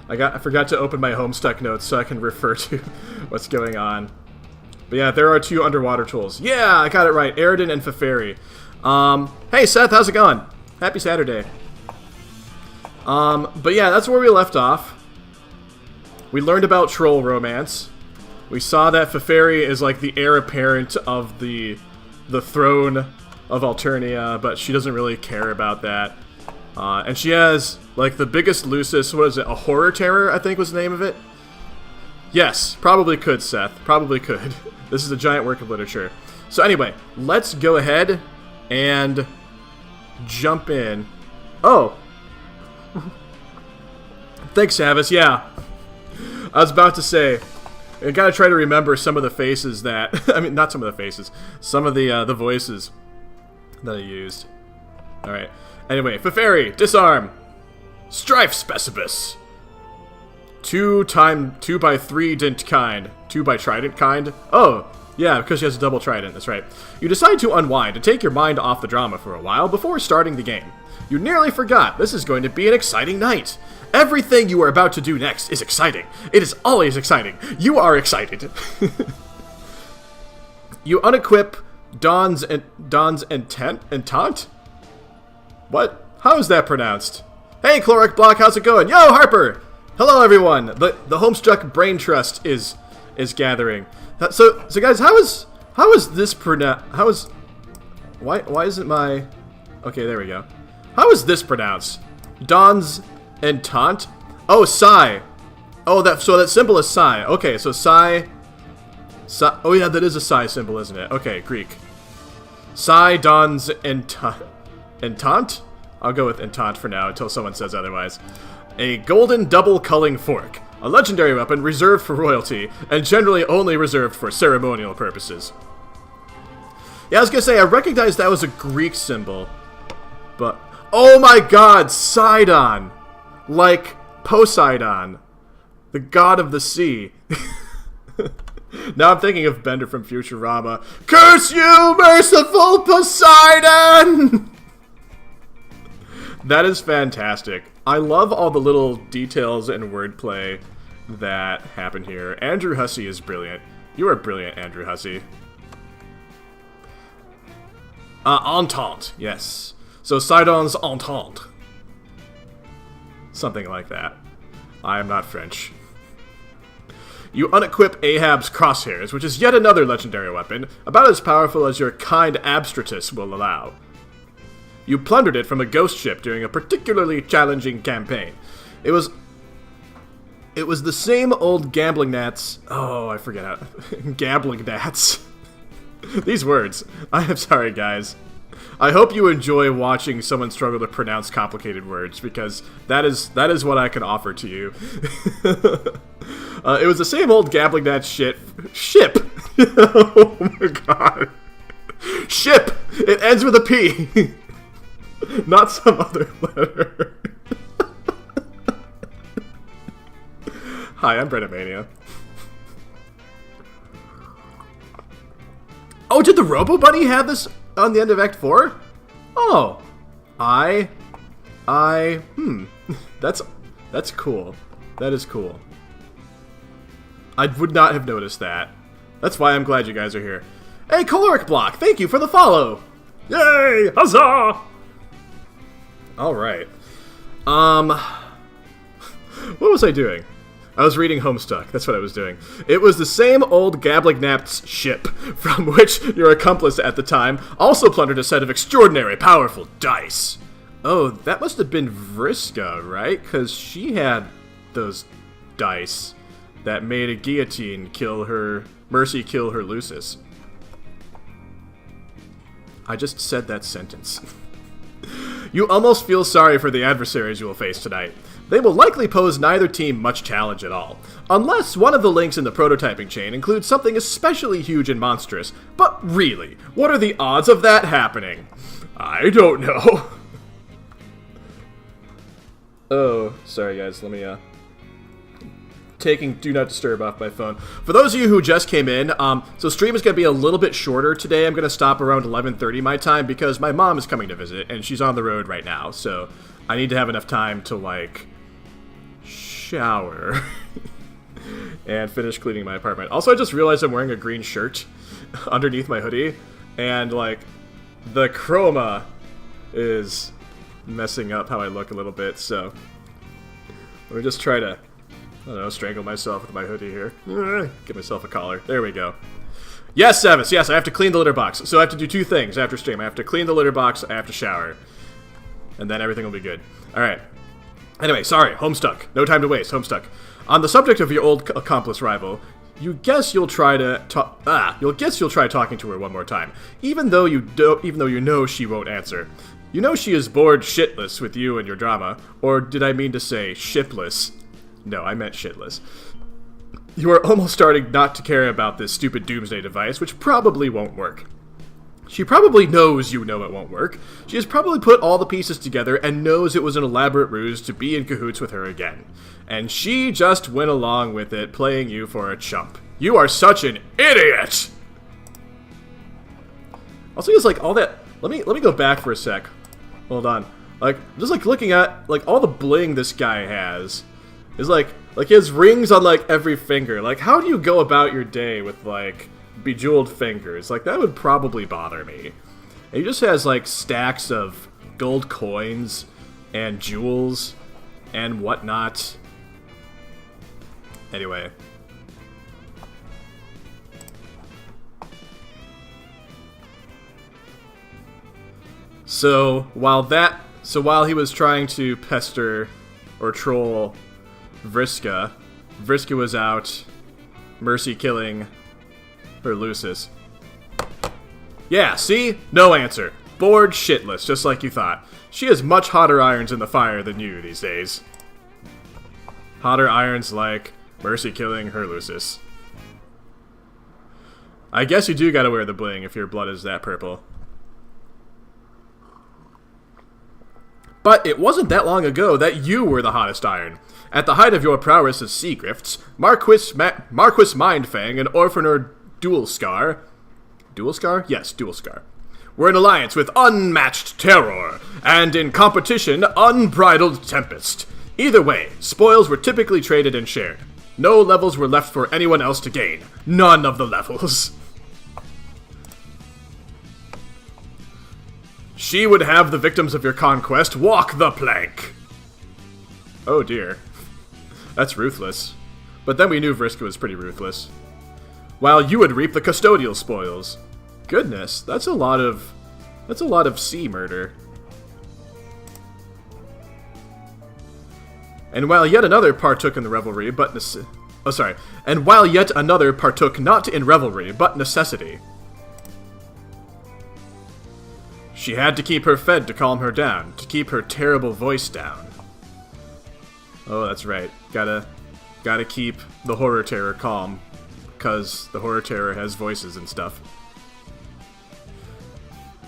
I forgot to open my Homestuck notes so I can refer to what's going on. But yeah, there are 2 underwater tools. Yeah, I got it right. Eridan and Feferi. Hey Seth, how's it going? Happy Saturday. But yeah, that's where we left off. We learned about troll romance. We saw that Feferi is like the heir apparent of the throne of Alternia, but she doesn't really care about that. And she has like the biggest Lucis. What is it? A horror terror, I think was the name of it. Yes, probably could, Seth. Probably could. This is a giant work of literature. So anyway, let's go ahead and jump in. Oh. Thanks, Savis. Yeah. I was about to say, I gotta try to remember some of the faces that... I mean, not some of the faces. Some of the voices that I used. Alright. Anyway, Feferi, disarm. Strife specibus. 2 by 3 dint kind. 2 by trident kind. Oh, yeah, because she has a double trident, that's right. You decide to unwind and take your mind off the drama for a while before starting the game. You nearly forgot this is going to be an exciting night. Everything you are about to do next is exciting. It is always exciting. You are excited. You unequip Dawn's intent? What? How is that pronounced? Hey, Chloric Block, how's it going? Yo, Harper! Hello, everyone. The Homestuck Brain Trust is gathering. So guys, how is this pronounced? Why isn't my? Okay, there we go. How is this pronounced? Dawn's intent? Oh, Psi. Oh, that symbol is Psi. Okay, so Psi. Oh yeah, that is a Psi symbol, isn't it? Okay, Greek. Psi Dawn's intent? I'll go with intent for now until someone says otherwise. A golden double culling fork. A legendary weapon reserved for royalty, and generally only reserved for ceremonial purposes. Yeah, I was gonna say, I recognize that was a Greek symbol. But, oh my god, Sidon! Like Poseidon, the god of the sea. Now I'm thinking of Bender from Futurama. Curse you, merciful Poseidon! That is fantastic. I love all the little details and wordplay that happen here. Andrew Hussey is brilliant. You are brilliant, Andrew Hussey. Entente, yes. So Sidon's entente. Something like that. I am not French. You unequip Ahab's crosshairs, which is yet another legendary weapon, about as powerful as your kind abstratus will allow. You plundered it from a ghost ship during a particularly challenging campaign. It was the same old gambling gnats. Oh, I forget how. Gambling gnats. These words. I am sorry, guys. I hope you enjoy watching someone struggle to pronounce complicated words, because that is what I can offer to you. It was the same old gambling gnat ship. Oh my god. Ship! It ends with a P! Not some other letter. Hi, I'm Brennomania. Oh, did the Robo Bunny have this on the end of Act 4? Oh. That's cool. That is cool. I would not have noticed that. That's why I'm glad you guys are here. Hey, Caloric Block, thank you for the follow! Yay! Huzzah! Alright. What was I doing? I was reading Homestuck. That's what I was doing. It was the same old Gablignapt's ship, from which your accomplice at the time also plundered a set of extraordinary powerful dice. Oh, that must have been Vriska, right? Because she had those dice that made a guillotine kill her... Mercy kill her Lucis. I just said that sentence. You almost feel sorry for the adversaries you will face tonight. They will likely pose neither team much challenge at all, unless one of the links in the prototyping chain includes something especially huge and monstrous. But really, what are the odds of that happening? I don't know. Oh, sorry guys, let me, taking Do Not Disturb off my phone. For those of you who just came in, so stream is going to be a little bit shorter today. I'm going to stop around 11:30 my time because my mom is coming to visit, and she's on the road right now, so I need to have enough time to, like, shower. And finish cleaning my apartment. Also, I just realized I'm wearing a green shirt underneath my hoodie. And, like, the chroma is messing up how I look a little bit, so... Let me just try to, I don't know, strangle myself with my hoodie here. Give myself a collar. There we go. Yes, Savis, yes, I have to clean the litter box. So I have to do two things after stream. I have to clean the litter box, I have to shower. And then everything will be good. Alright. Anyway, sorry, Homestuck. No time to waste, Homestuck. On the subject of your old accomplice rival, you'll guess you'll try talking to her one more time, even though you know she won't answer. You know she is bored shitless with you and your drama, or did I mean to say shipless? No, I meant shitless. You are almost starting not to care about this stupid doomsday device, which probably won't work. She probably knows you know it won't work. She has probably put all the pieces together and knows it was an elaborate ruse to be in cahoots with her again. And she just went along with it, playing you for a chump. You are such an idiot! Also, it's like all that... Let me go back for a sec. Hold on. Like, just like looking at like all the bling this guy has. Is like he has rings on like every finger. Like, how do you go about your day with like bejeweled fingers? Like, that would probably bother me. And he just has like stacks of gold coins and jewels and whatnot. Anyway. So while he was trying to pester or troll Vriska was out mercy killing her Lucis. Yeah, see? No answer. Bored shitless, just like you thought. She has much hotter irons in the fire than you these days. Hotter irons like mercy killing her Lucis. I guess you do gotta wear the bling if your blood is that purple. But it wasn't that long ago that you were the hottest iron. At the height of your prowess as sea grifts, Marquis Mindfang and Orphaner Dualscar... Dualscar? Yes, Dualscar. Were in alliance with unmatched terror, and in competition, unbridled tempest. Either way, spoils were typically traded and shared. No levels were left for anyone else to gain. None of the levels. She would have the victims of your conquest walk the plank. Oh dear. That's ruthless. But then we knew Vriska was pretty ruthless. While you would reap the custodial spoils. Goodness, that's a lot of sea murder. And while yet another partook in the revelry, and while yet another partook not in revelry, but necessity. She had to keep her fed to calm her down, to keep her terrible voice down. Oh, that's right. Gotta keep the horror terror calm, because the horror terror has voices and stuff.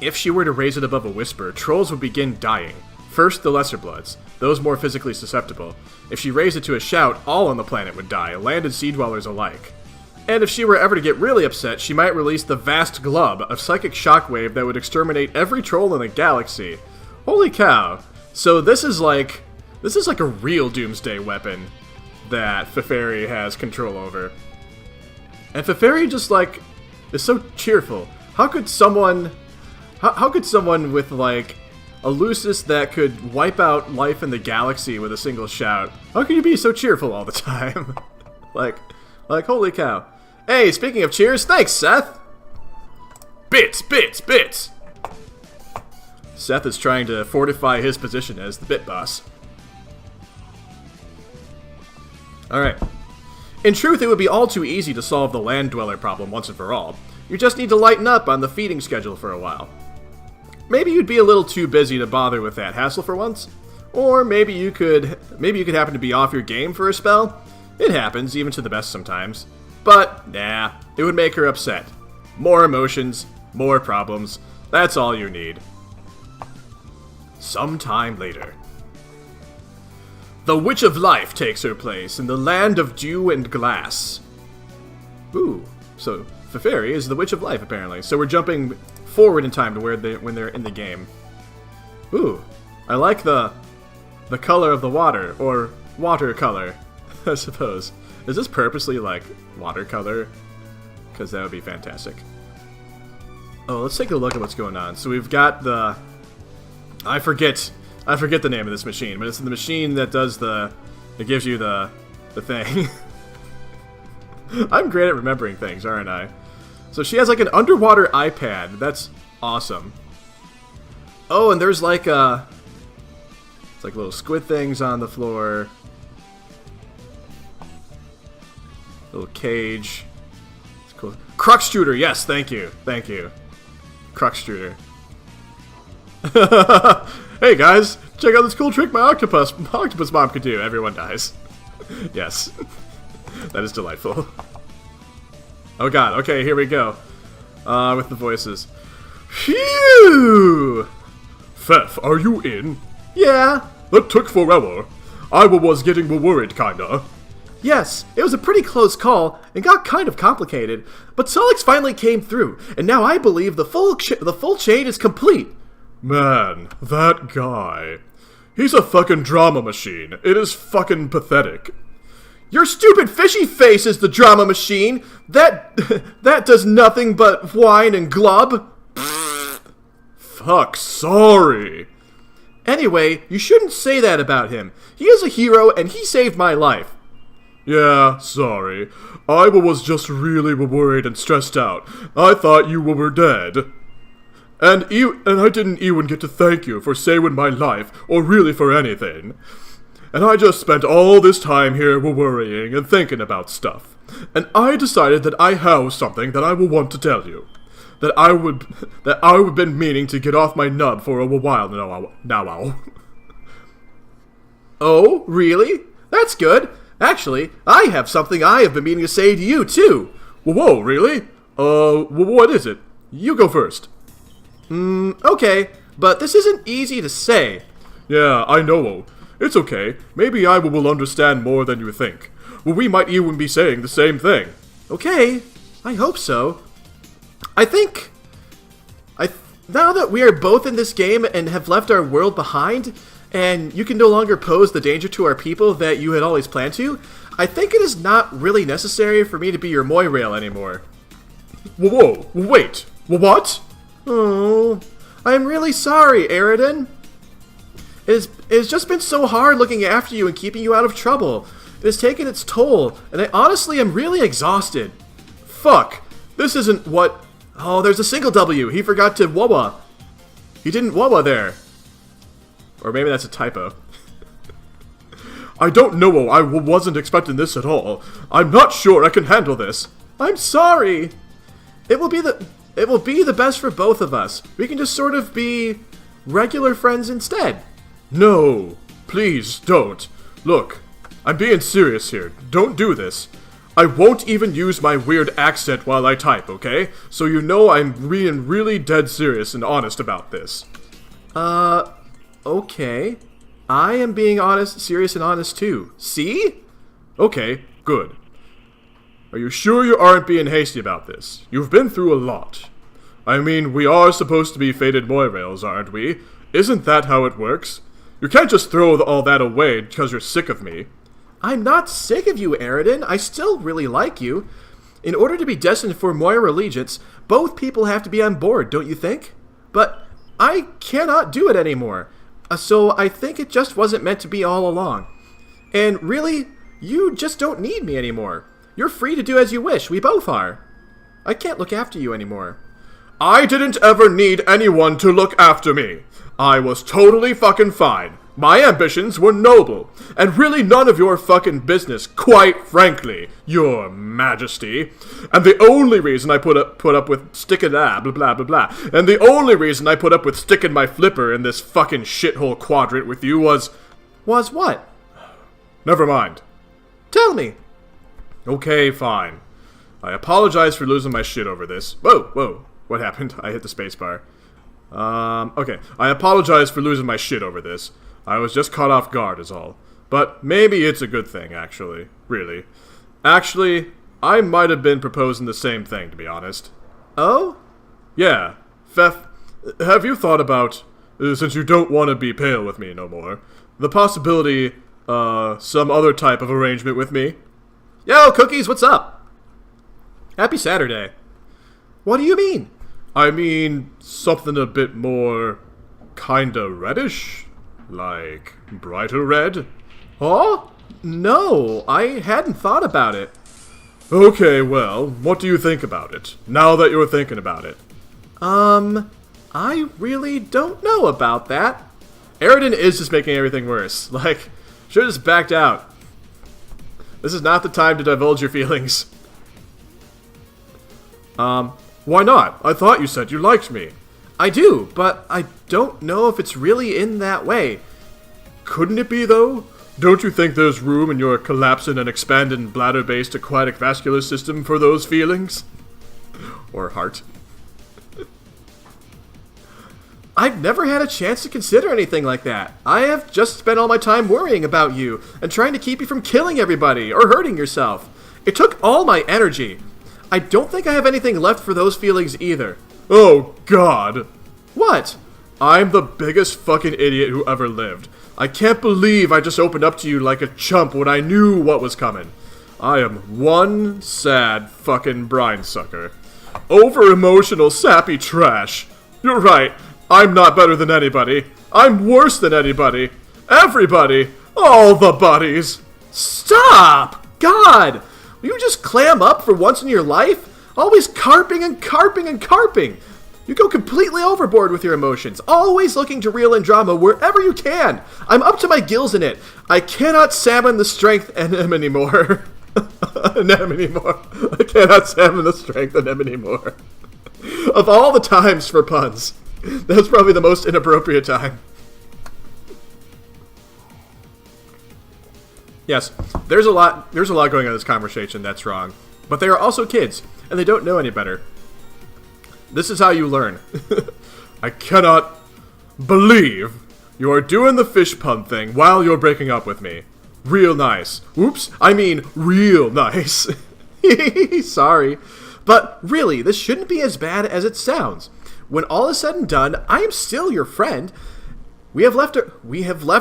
If she were to raise it above a whisper, trolls would begin dying. First, the lesser bloods, those more physically susceptible. If she raised it to a shout, all on the planet would die, land and sea dwellers alike. And if she were ever to get really upset, she might release the vast glub, a psychic shockwave that would exterminate every troll in the galaxy. Holy cow. So this is like a real doomsday weapon that Feferi has control over. And Feferi just like is so cheerful. How could someone with like a Lucis that could wipe out life in the galaxy with a single shout, how can you be so cheerful all the time? like holy cow. Hey, speaking of cheers, thanks, Seth! Bits! Seth is trying to fortify his position as the bit boss. Alright. In truth, it would be all too easy to solve the land dweller problem once and for all. You just need to lighten up on the feeding schedule for a while. Maybe you'd be a little too busy to bother with that hassle for once. Or maybe you could happen to be off your game for a spell. It happens, even to the best sometimes. But, nah, it would make her upset. More emotions, more problems. That's all you need. Sometime later. The Witch of Life takes her place in the land of dew and glass. Ooh, so Feferi is the Witch of Life, apparently. So we're jumping forward in time to when they're in the game. Ooh, I like the color of the water, or watercolor, I suppose. Is this purposely, like, watercolor? Because that would be fantastic. Oh, let's take a look at what's going on. So we've got the... I forget the name of this machine, but it's the machine that does the... It gives you the thing. I'm great at remembering things, aren't I? So she has like an underwater iPad. That's awesome. Oh, and there's like it's like little squid things on the floor. Little cage. It's cool. Crux shooter, yes, thank you. Thank you. Crux shooter. Hey guys, check out this cool trick my octopus mom could do. Everyone dies. Yes. That is delightful. Oh god, okay, here we go. With the voices. Phew! Fef, are you in? Yeah. That took forever. I was getting worried, kinda. Yes, it was a pretty close call, and got kind of complicated, but Sollux finally came through, and now I believe the full chain is complete. Man, that guy. He's a fucking drama machine. It is fucking pathetic. Your stupid fishy face is the drama machine. That does nothing but whine and glub. Fuck, sorry. Anyway, you shouldn't say that about him. He is a hero, and he saved my life. Yeah, sorry. I was just really worried and stressed out. I thought you were dead. And I didn't even get to thank you for saving my life, or really for anything. And I just spent all this time here worrying and thinking about stuff. And I decided that I have something that I will want to tell you. That I would been meaning to get off my nub for a while now. Oh, really? That's good. Actually, I have something I have been meaning to say to you, too. Whoa, really? What is it? You go first. Okay, but this isn't easy to say. Yeah, I know. It's okay. Maybe I will understand more than you think. Well, we might even be saying the same thing. Okay, I hope so. Now that we are both in this game and have left our world behind, and you can no longer pose the danger to our people that you had always planned to, I think it is not really necessary for me to be your moirail anymore. Whoa, wait, what? Oh, I'm really sorry, Eridan. It has just been so hard looking after you and keeping you out of trouble. It has taken its toll, and I honestly am really exhausted. Fuck, this isn't what... Oh, there's a single W. He forgot to wah-wah. He didn't wah-wah there. Or maybe that's a typo. I don't know. I wasn't expecting this at all. I'm not sure I can handle this. I'm sorry. It will be the best for both of us. We can just sort of be regular friends instead. No, please don't. Look, I'm being serious here. Don't do this. I won't even use my weird accent while I type, okay? So you know I'm being really dead serious and honest about this. Okay. I am being honest, serious and honest too. See? Okay, good. Are you sure you aren't being hasty about this? You've been through a lot. I mean, we are supposed to be fated moirails, aren't we? Isn't that how it works? You can't just throw all that away because you're sick of me. I'm not sick of you, Eridan. I still really like you. In order to be destined for Moira allegiance, both people have to be on board, don't you think? But I cannot do it anymore. So I think it just wasn't meant to be all along. And really, you just don't need me anymore. You're free to do as you wish. We both are. I can't look after you anymore. I didn't ever need anyone to look after me. I was totally fucking fine. My ambitions were noble, and really none of your fucking business, quite frankly, your majesty. And the only reason I put up with sticking blah blah blah, and the only reason I put up with sticking my flipper in this fucking shithole quadrant with you was what? Never mind. Tell me. Okay, fine. I apologize for losing my shit over this. Whoa, what happened? I hit the spacebar. Okay, I apologize for losing my shit over this. I was just caught off guard is all. But maybe it's a good thing, actually. Really. Actually, I might have been proposing the same thing, to be honest. Oh? Yeah. Fef, have you thought about, since you don't want to be pale with me no more, the possibility some other type of arrangement with me. Yo, Cookies, what's up? Happy Saturday. What do you mean? I mean, something a bit more kinda reddish? Like, brighter red? Huh? No, I hadn't thought about it. Okay, well, what do you think about it, now that you're thinking about it? I really don't know about that. Eridan is just making everything worse. Like, should've just backed out. This is not the time to divulge your feelings. Why not? I thought you said you liked me. I do, but I don't know if it's really in that way. Couldn't it be, though? Don't you think there's room in your collapsing and expanding bladder-based aquatic vascular system for those feelings? Or heart. I've never had a chance to consider anything like that. I have just spent all my time worrying about you and trying to keep you from killing everybody or hurting yourself. It took all my energy. I don't think I have anything left for those feelings either. Oh, God. What? I'm the biggest fucking idiot who ever lived. I can't believe I just opened up to you like a chump when I knew what was coming. I am one sad fucking brine sucker. Over-emotional, sappy trash. You're right. I'm not better than anybody. I'm worse than anybody. Everybody. All the buddies. Stop! God! Will you just clam up for once in your life? Always carping and carping and carping. You go completely overboard with your emotions, always looking to reel in drama wherever you can. I'm up to my gills in it. I cannot salmon the strength in him anymore. I cannot salmon the strength in him anymore. Of all the times for puns, that's probably the most inappropriate time. Yes, there's a lot going on in this conversation that's wrong. But they are also kids, and they don't know any better. This is how you learn. I cannot believe you are doing the fish pun thing while you're breaking up with me. Real nice. Oops, I mean real nice. Sorry. But really, this shouldn't be as bad as it sounds. When all is said and done, I am still your friend. We have left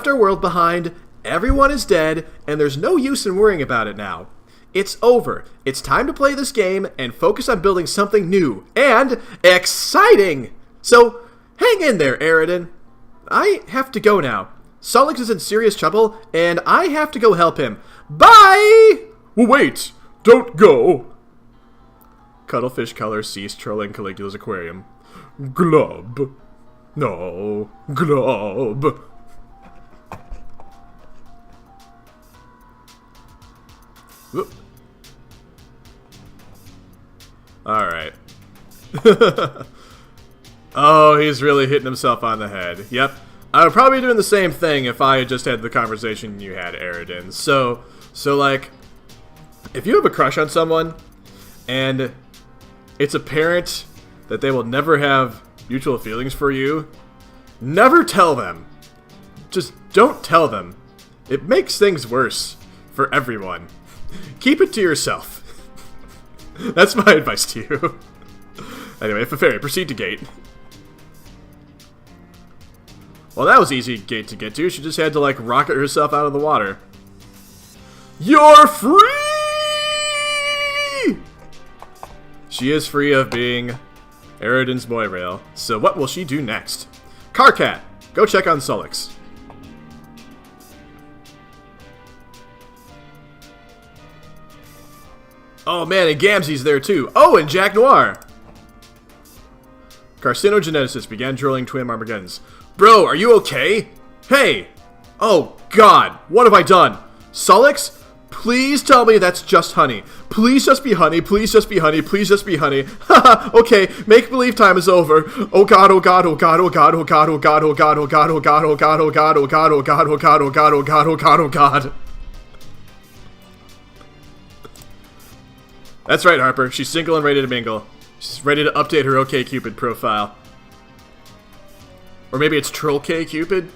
our world behind, everyone is dead, and there's no use in worrying about it now. It's over. It's time to play this game and focus on building something new and exciting. So, hang in there, Eridan. I have to go now. Sollux is in serious trouble, and I have to go help him. Bye! Wait! Don't go! Cuttlefish color ceased trolling Caligula's aquarium. Glub. No. Glub. Whoop. Alright. Oh, he's really hitting himself on the head. Yep. I would probably be doing the same thing if I had just had the conversation you had, Eridan. So like, if you have a crush on someone, and it's apparent that they will never have mutual feelings for you, never tell them. Just don't tell them. It makes things worse for everyone. Keep it to yourself. That's my advice to you. Anyway, Feferi, proceed to gate. Well, that was easy gate to get to. She just had to, like, rocket herself out of the water. You're free! She is free of being Eridan's boy rail. So what will she do next? Karkat, go check on Sollux. Oh man, and Gamzee's there too. Oh, and Jack Noir. Carcinogeneticist began drilling twin Armageddons. Bro, are you okay? Hey! Oh god, what have I done? Sollux? Please tell me that's just honey. Please just be honey, please just be honey, please just be honey. Haha, okay, make-believe time is over. Oh god, oh god, oh god, oh god, oh god, oh god, oh god, oh god, oh god, oh god, oh god, oh god, oh god, oh god, oh god, oh god, oh god, oh god. That's right, Harper. She's single and ready to mingle. She's ready to update her OkCupid profile. Or maybe it's TrollKCupid?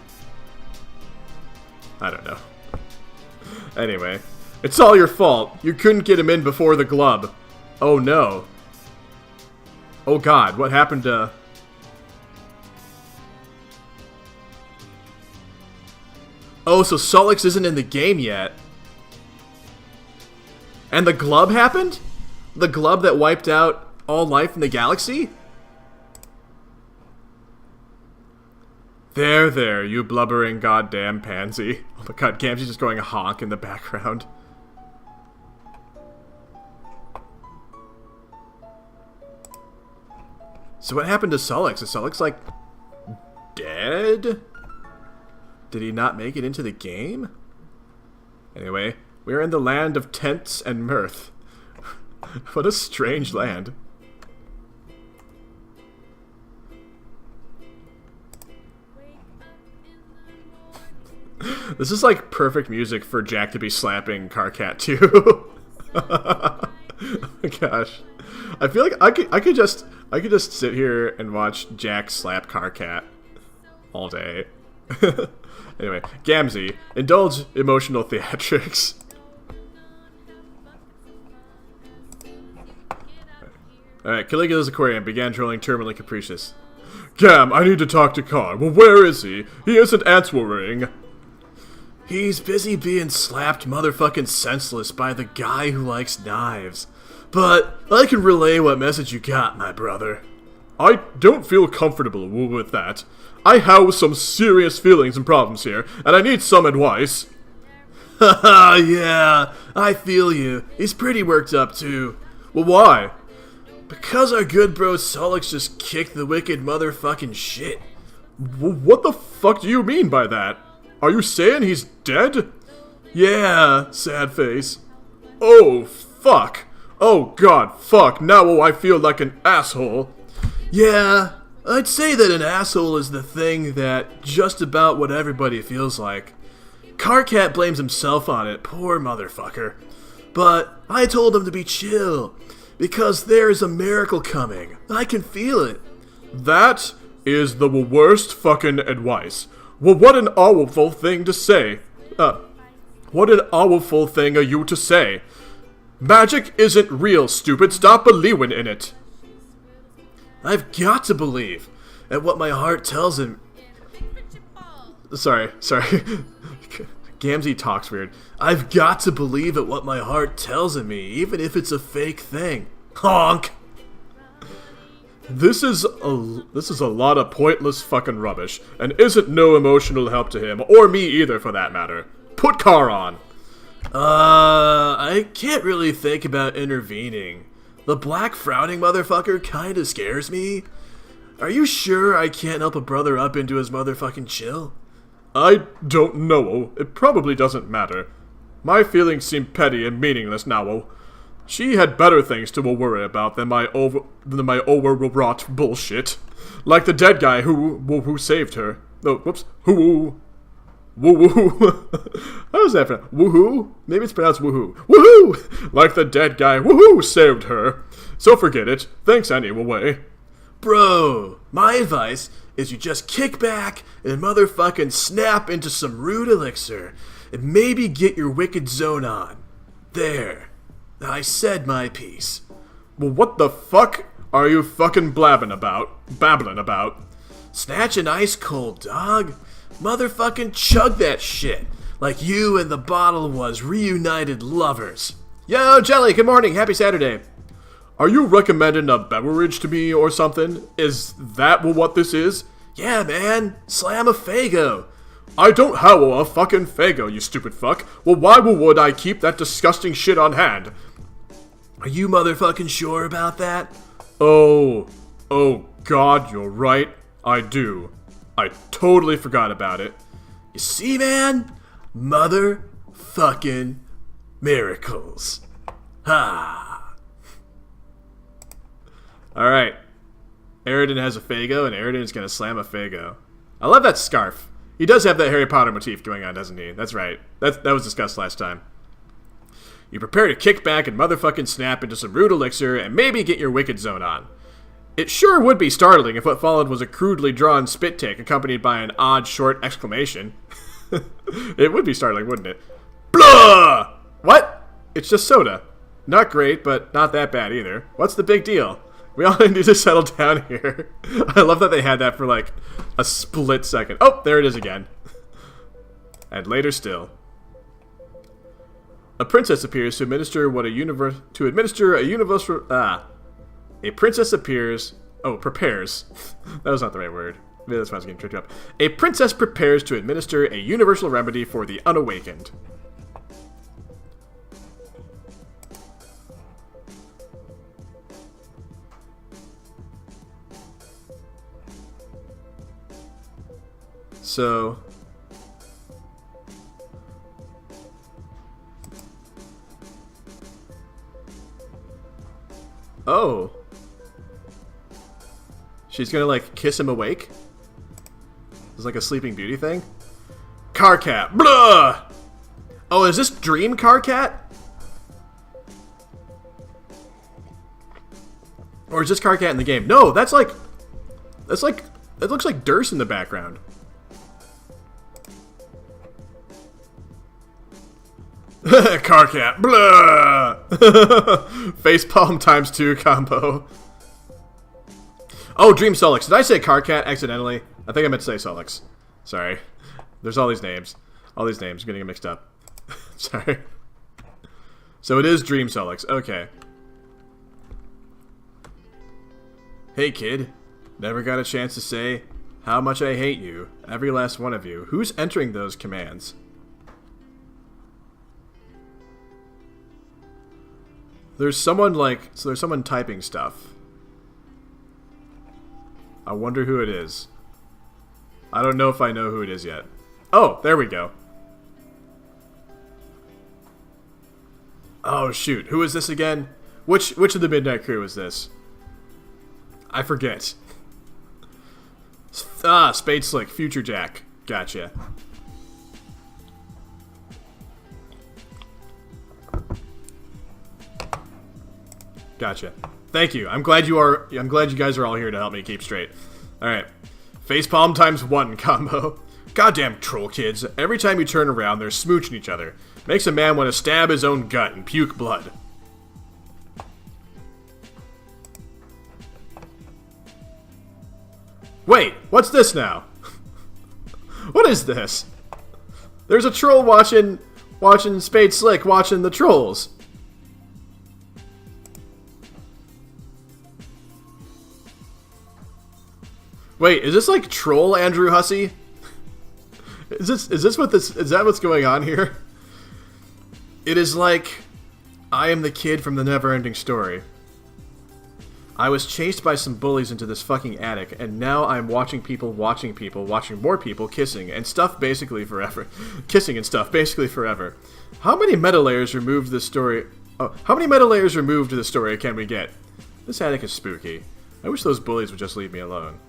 I don't know. Anyway. It's all your fault. You couldn't get him in before the glub. Oh no. Oh god, what happened to... Oh, so Sollux isn't in the game yet. And the glub happened? The glub that wiped out all life in the galaxy? There, you blubbering goddamn pansy. Oh my god, Gamgee's just going honk in the background. So what happened to Sollux? Is Sollux, like, dead? Did he not make it into the game? Anyway, we're in the land of tents and mirth. What a strange land. This is like perfect music for Jack to be slapping Karkat too. Oh my gosh. I feel like I could just sit here and watch Jack slap Karkat all day. Anyway, Gamzee, indulge emotional theatrics. Alright, Caligula's aquarium began trolling Terminally Capricious. Gam, I need to talk to Kar. Well, where is he? He isn't answering. He's busy being slapped motherfucking senseless by the guy who likes knives. But I can relay what message you got, my brother. I don't feel comfortable with that. I have some serious feelings and problems here, and I need some advice. Haha, yeah, I feel you. He's pretty worked up too. Well, why? Because our good bro Sollux just kicked the wicked motherfucking shit. What the fuck do you mean by that? Are you saying he's dead? Yeah, sad face. Oh, fuck. Oh, god, fuck. Now I feel like an asshole. Yeah, I'd say that an asshole is the thing that just about what everybody feels like. Karkat blames himself on it, poor motherfucker. But I told him to be chill, because there is a miracle coming. I can feel it. That is the worst fucking advice. Well, what an awful thing to say. What an awful thing are you to say? Magic isn't real, stupid. Stop believing in it. I've got to believe at what my heart tells him. Sorry. Gamzee talks weird. I've got to believe at what my heart tells me, even if it's a fake thing. Honk! This is a lot of pointless fucking rubbish, and isn't no emotional help to him, or me either for that matter. Put Kar on! I can't really think about intervening. The black frowning motherfucker kinda scares me. Are you sure I can't help a brother up into his motherfucking chill? I don't know. It probably doesn't matter. My feelings seem petty and meaningless now. She had better things to worry about than my overwrought bullshit. Like the dead guy who saved her. Oh, whoops. Woo-woo. How's that pronounced? Woohoo? Maybe it's pronounced woohoo. Woohoo! Like the dead guy woohoo saved her. So forget it. Thanks anyway. Bro, my advice is you just kick back and motherfucking snap into some root elixir and maybe get your wicked zone on. There. I said my piece. Well, what the fuck are you fucking babbling about? Snatch an ice cold, dog. Motherfucking chug that shit like you and the bottle was reunited lovers. Yo, Jelly, good morning. Happy Saturday. Are you recommending a beverage to me or something? Is that what this is? Yeah, man. Slam a Fago. I don't have a fucking Fago, you stupid fuck. Well, why would I keep that disgusting shit on hand? Are you motherfucking sure about that? Oh god, you're right. I do. I totally forgot about it. You see, man? Motherfucking miracles. Ha! Alright. Eridan has a Fago, and Eridan is gonna slam a Fago. I love that scarf. He does have that Harry Potter motif going on, doesn't he? That's right. That was discussed last time. You prepare to kick back and motherfucking snap into some root elixir and maybe get your wicked zone on. It sure would be startling if what followed was a crudely drawn spit take accompanied by an odd short exclamation. It would be startling, wouldn't it? Blah! What? It's just soda. Not great, but not that bad either. What's the big deal? We all need to settle down here. I love that they had that for like a split second. Oh, there it is again. And later still. A princess appears to administer a universal. A princess appears. Oh, prepares. That was not the right word. Maybe that's why I was getting tripped up. A princess prepares to administer a universal remedy for the unawakened. So. Oh. She's gonna, like, kiss him awake? It's like a Sleeping Beauty thing? Karkat! Blah! Oh, is this Dream Karkat? Or is this Karkat in the game? No, that's like... It looks like Durst in the background. Karkat! Blah! Facepalm ×2 combo. Oh, Dream Sollux. Did I say Karkat accidentally? I think I meant to say Sollux. Sorry. There's all these names. All these names. I'm getting them mixed up. Sorry. So it is Dream Sollux. Okay. Hey, kid. Never got a chance to say how much I hate you. Every last one of you. Who's entering those commands? There's someone like... So there's someone typing stuff. I wonder who it is. I don't know if I know who it is yet. Oh, there we go. Oh, shoot. Who is this again? Which of the Midnight Crew is this? I forget. Spade Slick, Future Jack. Gotcha. Gotcha. Thank you. I'm glad you guys are all here to help me keep straight. Alright. Facepalm ×1 combo. Goddamn troll kids. Every time you turn around, they're smooching each other. Makes a man want to stab his own gut and puke blood. Wait, what's this now? What is this? There's a troll watching Spade Slick watching the trolls. Wait, is this like troll Andrew Hussey? Is that what's going on here? It is like I am the kid from the Never-Ending Story. I was chased by some bullies into this fucking attic, and now I'm watching more people kissing and stuff basically forever. Kissing and stuff basically forever. How many meta layers removed this story? Oh, how many meta layers removed to the story can we get? This attic is spooky. I wish those bullies would just leave me alone.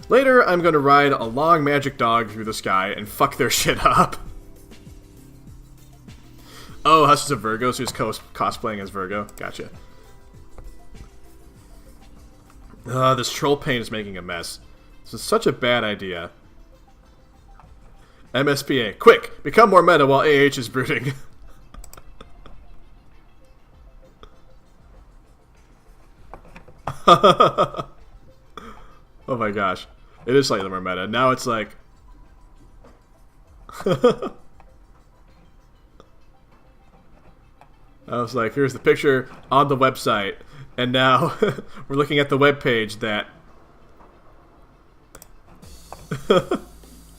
Later, I'm gonna ride a long magic dog through the sky and fuck their shit up. Oh, Huss is a Virgo, so he's cosplaying as Virgo. Gotcha. This troll paint is making a mess. This is such a bad idea. MSPA, quick! Become more meta while AH is brooding. Oh my gosh. It is slightly more meta. Now it's like... I was like, here's the picture on the website. And now we're looking at the webpage that...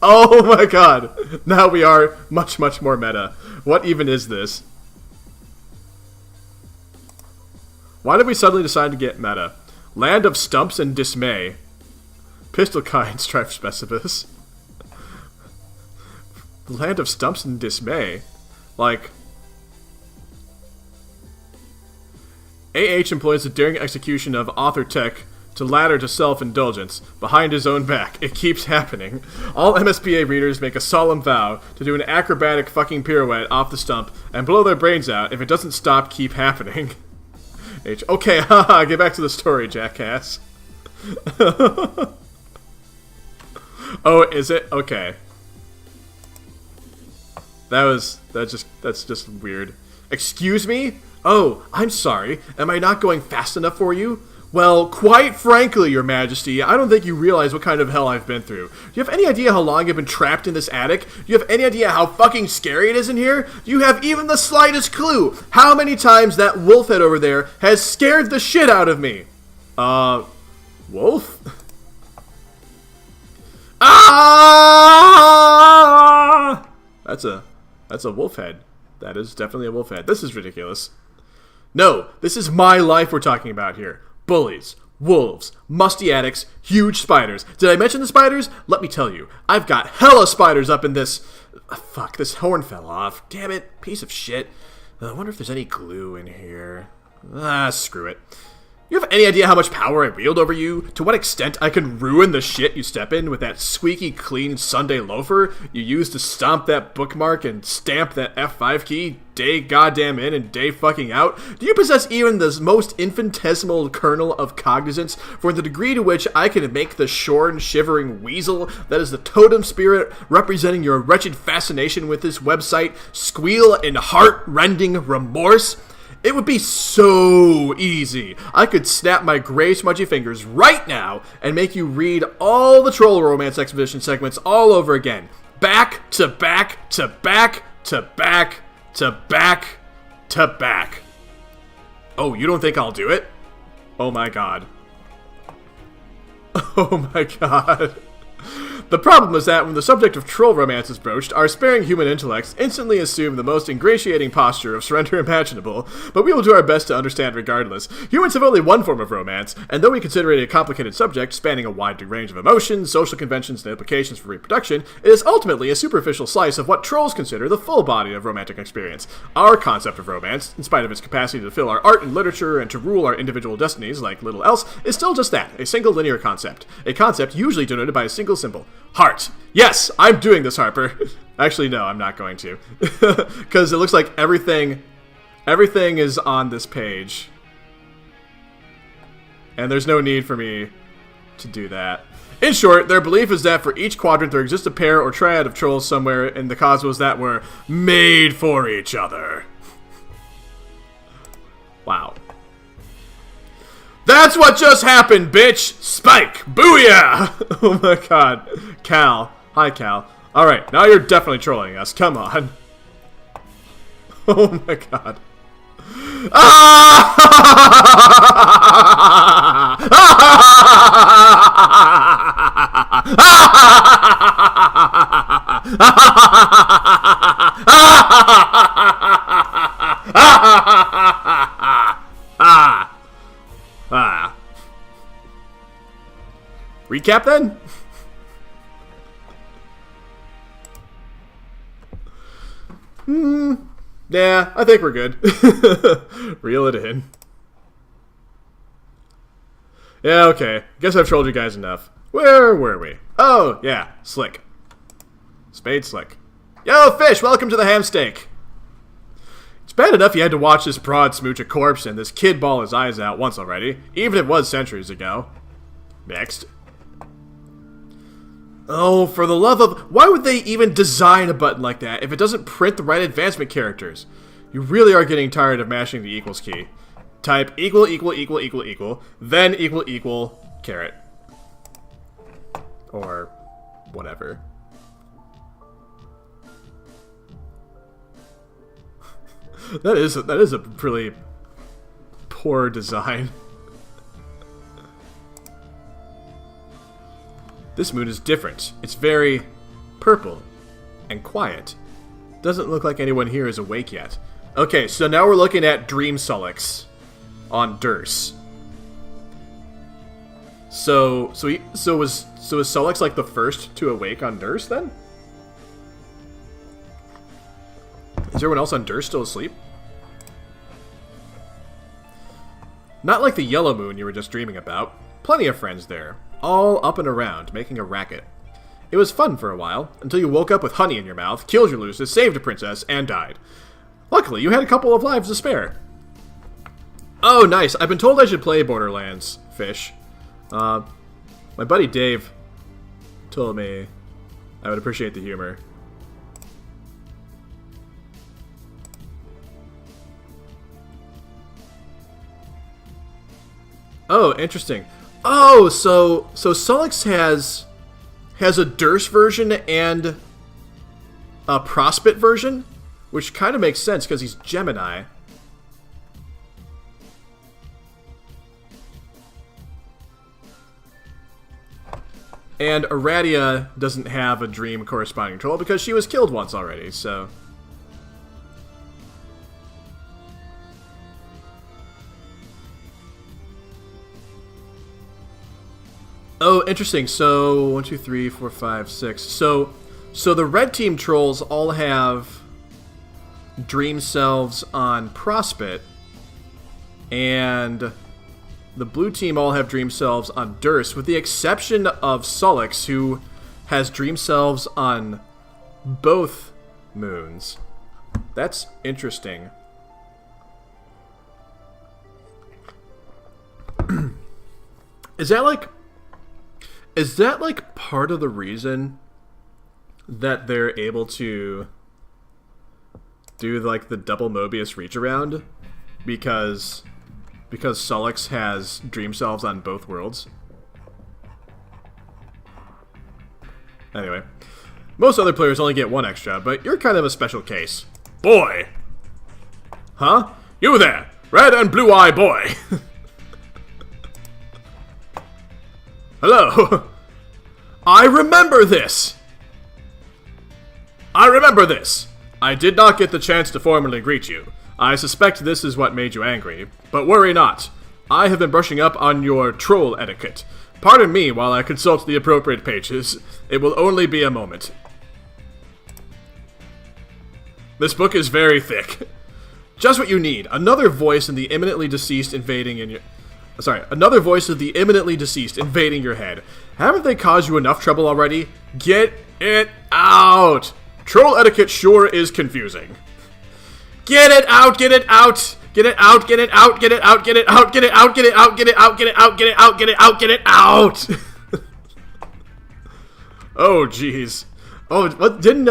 Oh my god! Now we are much, much more meta. What even is this? Why did we suddenly decide to get meta? Land of Stumps and Dismay. Pistol Kind Strife Specibus. Land of Stumps and Dismay? Like... AH employs the daring execution of author tech to ladder to self-indulgence behind his own back. It keeps happening. All MSPA readers make a solemn vow to do an acrobatic fucking pirouette off the stump and blow their brains out if it doesn't stop keep happening. H. Okay, haha, get back to the story, jackass. Oh, is it? Okay. That's just weird. Excuse me? Oh, I'm sorry. Am I not going fast enough for you? Well, quite frankly, Your Majesty, I don't think you realize what kind of hell I've been through. Do you have any idea how long I've been trapped in this attic? Do you have any idea how fucking scary it is in here? Do you have even the slightest clue how many times that wolf head over there has scared the shit out of me? Wolf? Ah! That's a wolf head. That is definitely a wolf head. This is ridiculous. No, this is my life we're talking about here. Bullies, wolves, musty attics, huge spiders. Did I mention the spiders? Let me tell you, I've got hella spiders up in this... Fuck, this horn fell off. Damn it, piece of shit. I wonder if there's any glue in here. Screw it. You have any idea how much power I wield over you? To what extent I can ruin the shit you step in with that squeaky clean Sunday loafer you use to stomp that bookmark and stamp that F5 key day goddamn in and day fucking out? Do you possess even the most infinitesimal kernel of cognizance for the degree to which I can make the shorn, shivering weasel that is the totem spirit representing your wretched fascination with this website squeal in heart-rending remorse? It would be so easy. I could snap my gray smudgy fingers right now and make you read all the Troll Romance Expedition segments all over again. Back to back to back to back to back to back. Oh, you don't think I'll do it? Oh my god. Oh my god. The problem is that when the subject of troll romance is broached, our sparing human intellects instantly assume the most ingratiating posture of surrender imaginable, but we will do our best to understand regardless. Humans have only one form of romance, and though we consider it a complicated subject spanning a wide range of emotions, social conventions, and implications for reproduction, it is ultimately a superficial slice of what trolls consider the full body of romantic experience. Our concept of romance, in spite of its capacity to fill our art and literature and to rule our individual destinies like little else, is still just that, a single linear concept. A concept usually denoted by a single symbol. Heart. Yes, I'm doing this, Harper. Actually, no, I'm not going to. Because it looks like everything is on this page. And there's no need for me to do that. In short, their belief is that for each quadrant there exists a pair or triad of trolls somewhere in the cosmos that were made for each other. Wow. That's what just happened, bitch! Spike! Booyah! Oh my god. Cal. Hi, Cal. Alright, now you're definitely trolling us. Come on. Oh my god. Ah! Recap then? Yeah, I think we're good. Reel it in. Yeah, okay. Guess I've trolled you guys enough. Where were we? Oh, yeah. Slick. Spade Slick. Yo, Fish, welcome to the ham steak. It's bad enough you had to watch this broad smooch a corpse and this kid bawl his eyes out once already, even if it was centuries ago. Next. Oh, for the love of... Why would they even design a button like that if it doesn't print the right advancement characters? You really are getting tired of mashing the equals key. Type equal, equal, equal, equal, equal, then equal, equal, caret. Or whatever. That is a really poor design. This moon is different. It's very purple and quiet. Doesn't look like anyone here is awake yet. Okay, so now we're looking at Dream Sollux on Durst. So was Sollux like the first to awake on Durst then? Is everyone else on Durst still asleep? Not like the yellow moon you were just dreaming about. Plenty of friends there, all up and around, making a racket. It was fun for a while, until you woke up with honey in your mouth, killed your Lucis, saved a princess, and died. Luckily, you had a couple of lives to spare. Oh, nice. I've been told I should play Borderlands, Fish. My buddy Dave told me I would appreciate the humor. Oh, interesting. Oh, so Sollux has a Durst version and a Prospit version, which kind of makes sense because he's Gemini. And Aradia doesn't have a dream corresponding troll because she was killed once already, so... Oh, interesting. So, 1, 2, 3, 4, 5, 6. So the red team trolls all have dream selves on Prospit, and the blue team all have dream selves on Durst, with the exception of Sollux, who has dream selves on both moons. That's interesting. Is that like part of the reason that they're able to do like the double Mobius reach around? Because Sollux has dream selves on both worlds. Anyway, most other players only get one extra, but you're kind of a special case. Boy! Huh? You there! Red and blue eye boy! Hello! I remember this! I remember this! I did not get the chance to formally greet you. I suspect this is what made you angry, but worry not. I have been brushing up on your troll etiquette. Pardon me while I consult the appropriate pages. It will only be a moment. This book is very thick. Just what you need. Another voice of the imminently deceased invading another voice of the imminently deceased invading your head. Haven't they caused you enough trouble already? Get it out! Troll etiquette sure is confusing. Get it out! Get it out! Get it out! Get it out! Get it out! Get it out! Get it out! Get it out! Get it out! Get it out! Get it out! Get it out! Get it out! Oh jeez. Oh, what didn't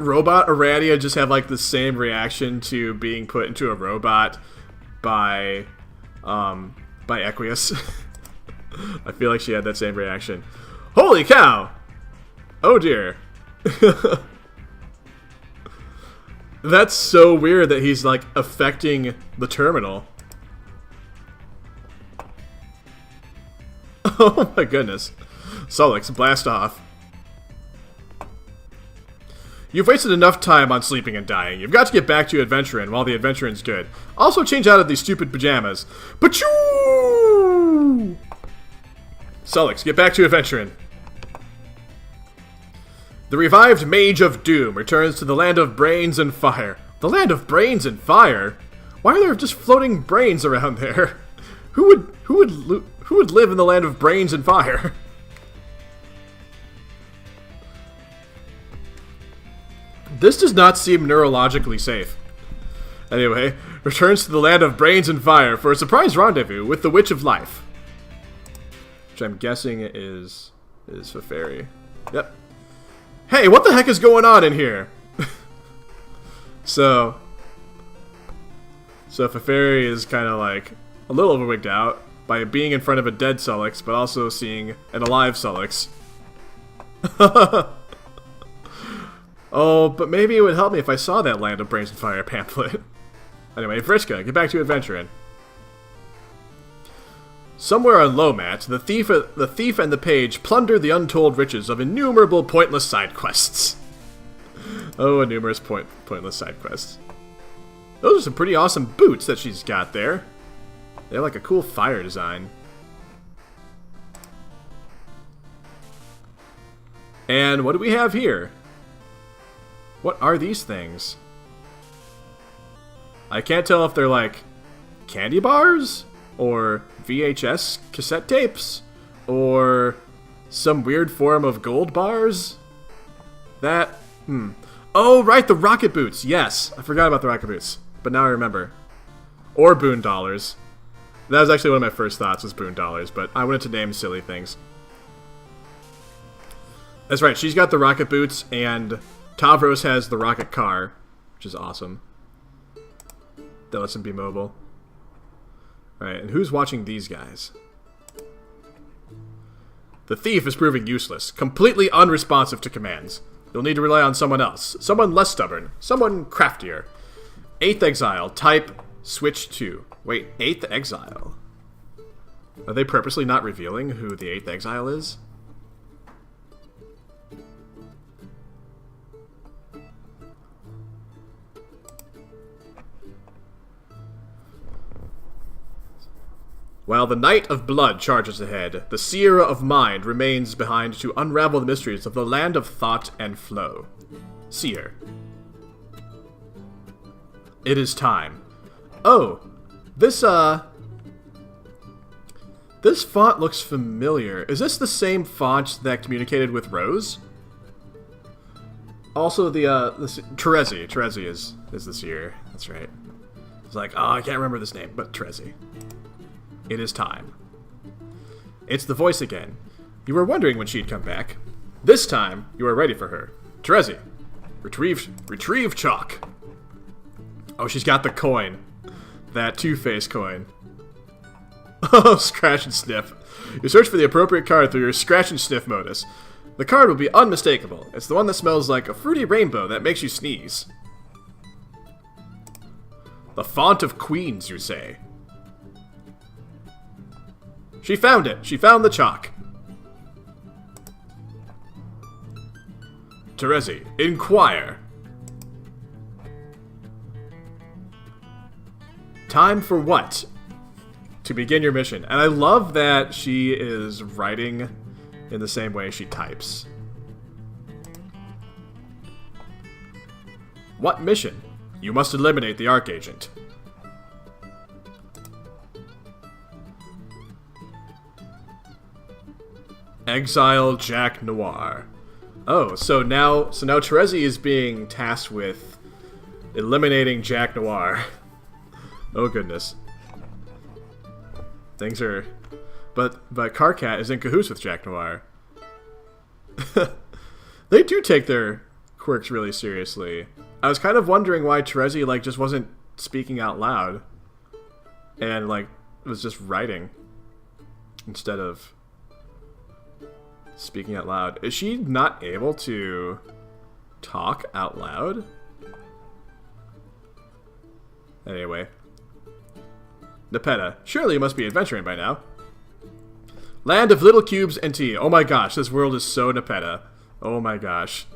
Robot Aradia just have like the same reaction to being put into a robot by Equius? I feel like she had that same reaction. Holy cow! Oh dear. That's so weird that he's like affecting the terminal. Oh my goodness. Sollux, blast off. You've wasted enough time on sleeping and dying. You've got to get back to adventuring while the adventuring's good. Also change out of these stupid pajamas. Pachoo! Sollux, get back to adventuring. The revived Mage of Doom returns to the land of brains and fire. The land of brains and fire? Why are there just floating brains around there? Who would live in the land of brains and fire? This does not seem neurologically safe. Anyway, returns to the land of brains and fire for a surprise rendezvous with the Witch of Life. Which I'm guessing is Feferi. Yep. Hey, what the heck is going on in here? So Feferi is kind of like a little overwigged out by being in front of a dead Sollux, but also seeing an alive Sollux. Oh, but maybe it would help me if I saw that Land of Brains and Fire pamphlet. Anyway, Vriska, get back to adventuring. Somewhere on Lomat, the thief and the page plunder the untold riches of innumerable pointless side quests. Oh, numerous pointless side quests. Those are some pretty awesome boots that she's got there. They have like a cool fire design. And what do we have here? What are these things? I can't tell if they're like candy bars or VHS cassette tapes or some weird form of gold bars. Oh, right, the rocket boots. Yes, I forgot about the rocket boots, but now I remember. Or Boon Dollars. That was actually one of my first thoughts, was Boon Dollars, but I wanted to name silly things. That's right, she's got the rocket boots, and Tavros has the rocket car, which is awesome. That lets him be mobile. Alright, and who's watching these guys? The thief is proving useless, completely unresponsive to commands. You'll need to rely on someone else. Someone less stubborn. Someone craftier. 8th Exile. Type switch to. Wait, 8th Exile? Are they purposely not revealing who the 8th Exile is? While the Knight of Blood charges ahead, the Seer of Mind remains behind to unravel the mysteries of the land of thought and flow. Seer. It is time. Oh, this font looks familiar. Is this the same font that communicated with Rose? Also, the Terezi. Terezi is the Seer. That's right. It's like, oh, I can't remember this name, but Terezi. It is time. It's the voice again. You were wondering when she'd come back. This time, you are ready for her. Terezi, retrieve chalk. Oh, she's got the coin. That Two-Face coin. Oh, scratch and sniff. You search for the appropriate card through your scratch and sniff modus. The card will be unmistakable. It's the one that smells like a fruity rainbow that makes you sneeze. The font of queens, you say? She found it. She found the chalk. Terezi, inquire. Time for what? To begin your mission. And I love that she is writing in the same way she types. What mission? You must eliminate the Archagent. Exile Jack Noir. Oh, so now Terezi is being tasked with eliminating Jack Noir. Oh goodness. Things are... But Karkat is in cahoots with Jack Noir. They do take their quirks really seriously. I was kind of wondering why Terezi, like, just wasn't speaking out loud. And, like, was just writing. Instead of speaking out loud. Is she not able to talk out loud? Anyway. Nepeta, surely you must be adventuring by now. Land of little cubes and tea. Oh my gosh, this world is so Nepeta. Oh my gosh.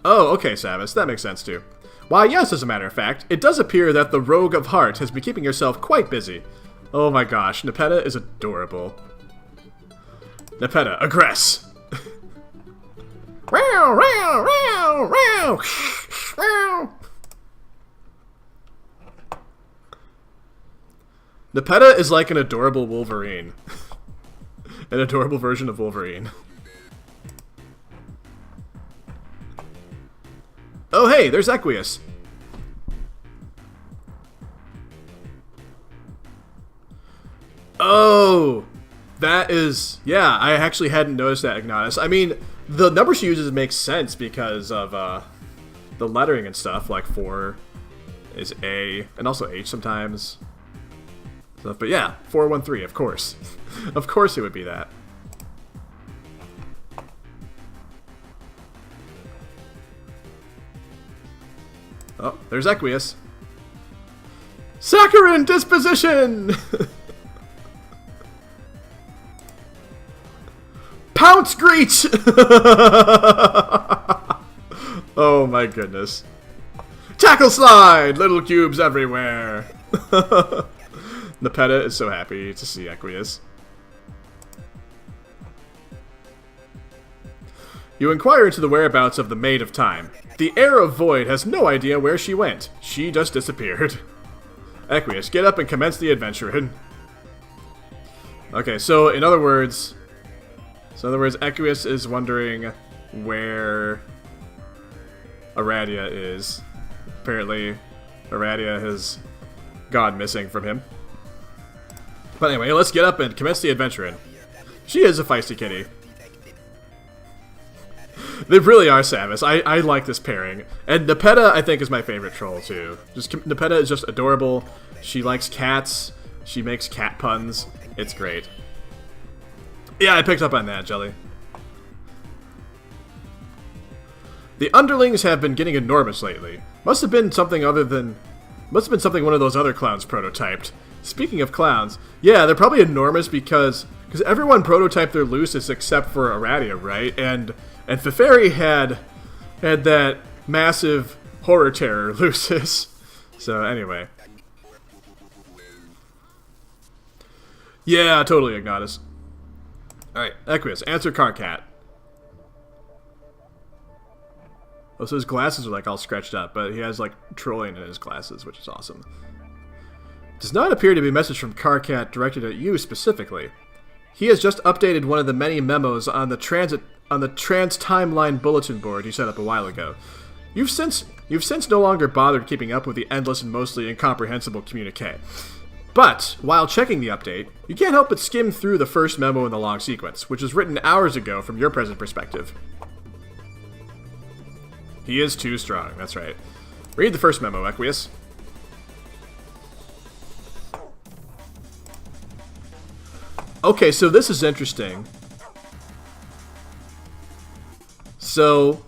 Oh, okay, Samus, that makes sense too. Why, yes, as a matter of fact, it does appear that the Rogue of Heart has been keeping herself quite busy. Oh my gosh, Nepeta is adorable. Nepeta, aggress! Nepeta is like an adorable Wolverine. An adorable version of Wolverine. Oh hey, there's Equius. Oh, that is... Yeah, I actually hadn't noticed that, Ignatus. I mean, the number she uses makes sense because of the lettering and stuff. Like 4 is A, and also H sometimes. But yeah, 413, of course. Of course it would be that. Oh, there's Equius. Saccharine disposition! Pounce Greet! Oh my goodness. Tackle slide! Little cubes everywhere! Nepeta is so happy to see Equius. You inquire into the whereabouts of the Maid of Time. The Heir of Void has no idea where she went. She just disappeared. Equius, get up and commence the adventure. Okay, so in other words, Equius is wondering where Aradia is. Apparently, Aradia has gone missing from him. But anyway, let's get up and commence the adventure. She is a feisty kitty. They really are Samus. I like this pairing. And Nepeta, I think, is my favorite troll, too. Nepeta is just adorable. She likes cats. She makes cat puns. It's great. Yeah, I picked up on that, Jelly. The underlings have been getting enormous lately. Must have been something one of those other clowns prototyped. Speaking of clowns, yeah, they're probably enormous because everyone prototyped their Lucis except for Irradium, right? And Feferi had that massive horror terror Lucis. So anyway. Yeah, totally, Ignatus. Alright, Equius, answer Karkat. Oh, so his glasses are like all scratched up, but he has like trolling in his glasses, which is awesome. Does not appear to be a message from Karkat directed at you specifically. He has just updated one of the many memos on the trans timeline bulletin board he set up a while ago. You've since no longer bothered keeping up with the endless and mostly incomprehensible communique. But, while checking the update, you can't help but skim through the first memo in the long sequence, which was written hours ago from your present perspective. He is too strong, that's right. Read the first memo, Equius. Okay, so this is interesting. So,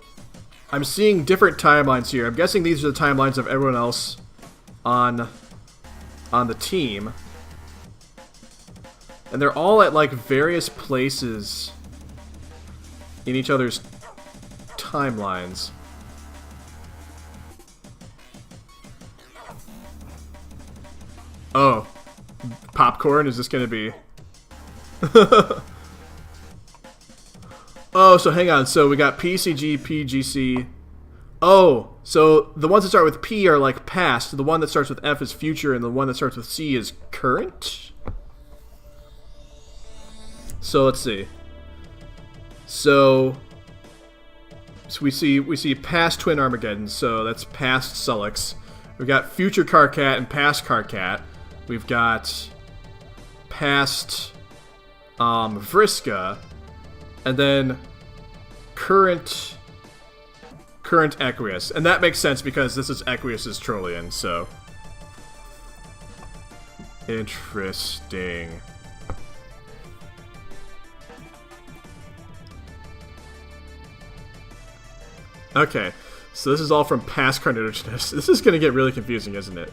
I'm seeing different timelines here. I'm guessing these are the timelines of everyone else on the team. And they're all at, like, various places in each other's timelines. Oh. Popcorn? Is this gonna be... Oh, so hang on. So we got PCG, PGC. Oh, so the ones that start with P are like past. The one that starts with F is future, and the one that starts with C is current. So let's see. So we see past Twin Armageddon. So that's past Sollux. We've got future Karkat and past Karkat. We've got past Vriska, and then current Equius. And that makes sense because this is Equius's Trollian, so... Interesting. Okay, so this is all from past carcinogenesis. This is going to get really confusing, isn't it?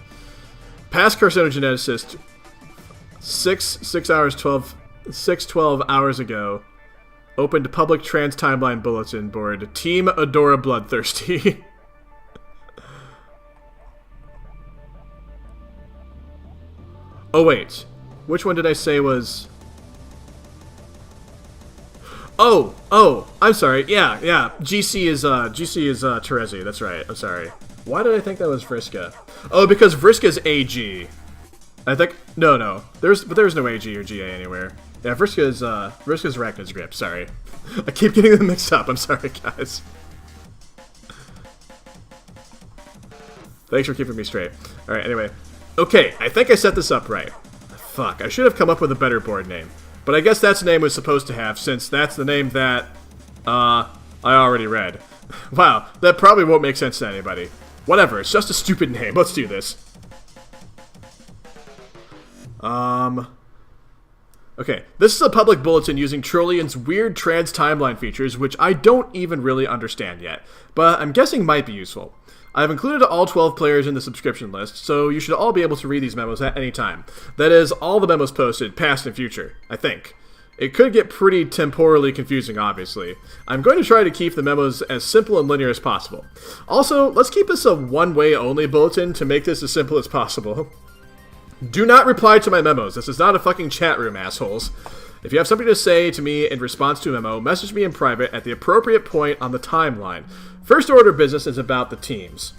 Past carcinogenesis, 12 hours ago, opened public trans timeline bulletin board. Team Adora Bloodthirsty. Oh wait, which one did I say was? Oh, I'm sorry. Yeah. GC is Terezi. That's right. I'm sorry. Why did I think that was Vriska? Oh, because Vriska's AG. I think no. There's no AG or GA anywhere. Yeah, Vriska's Arachnid's Grip. Sorry, I keep getting them mixed up. I'm sorry, guys. Thanks for keeping me straight. All right. Anyway, okay. I think I set this up right. Fuck. I should have come up with a better board name, but I guess that's the name I was supposed to have, since that's the name that I already read. Wow, that probably won't make sense to anybody. Whatever. It's just a stupid name. Let's do this. Okay, this is a public bulletin using Trollian's weird trans timeline features, which I don't even really understand yet, but I'm guessing might be useful. I've included all 12 players in the subscription list, so you should all be able to read these memos at any time. That is, all the memos posted, past and future, I think. It could get pretty temporally confusing, obviously. I'm going to try to keep the memos as simple and linear as possible. Also, let's keep this a one-way only bulletin to make this as simple as possible. Do not reply to my memos. This is not a fucking chat room, assholes. If you have something to say to me in response to a memo, message me in private at the appropriate point on the timeline. First order of business is about the teams.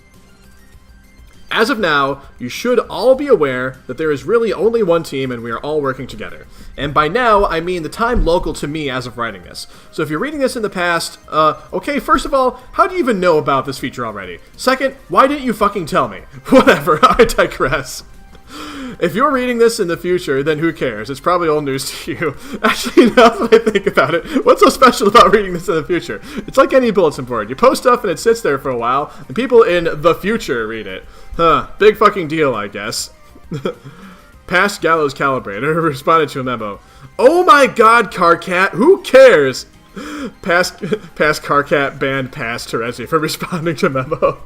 As of now, you should all be aware that there is really only one team and we are all working together. And by now, I mean the time local to me as of writing this. So if you're reading this in the past, okay, first of all, how do you even know about this feature already? Second, why didn't you fucking tell me? Whatever, I digress. If you're reading this in the future, then who cares? It's probably old news to you. Actually, now that I think about it, what's so special about reading this in the future? It's like any bulletin board. You post stuff and it sits there for a while, and people in the future read it. Huh, big fucking deal, I guess. Past Gallows Calibrator responded to a memo. Oh my god, Karkat, who cares? Past Karkat banned past Terezi for responding to memo.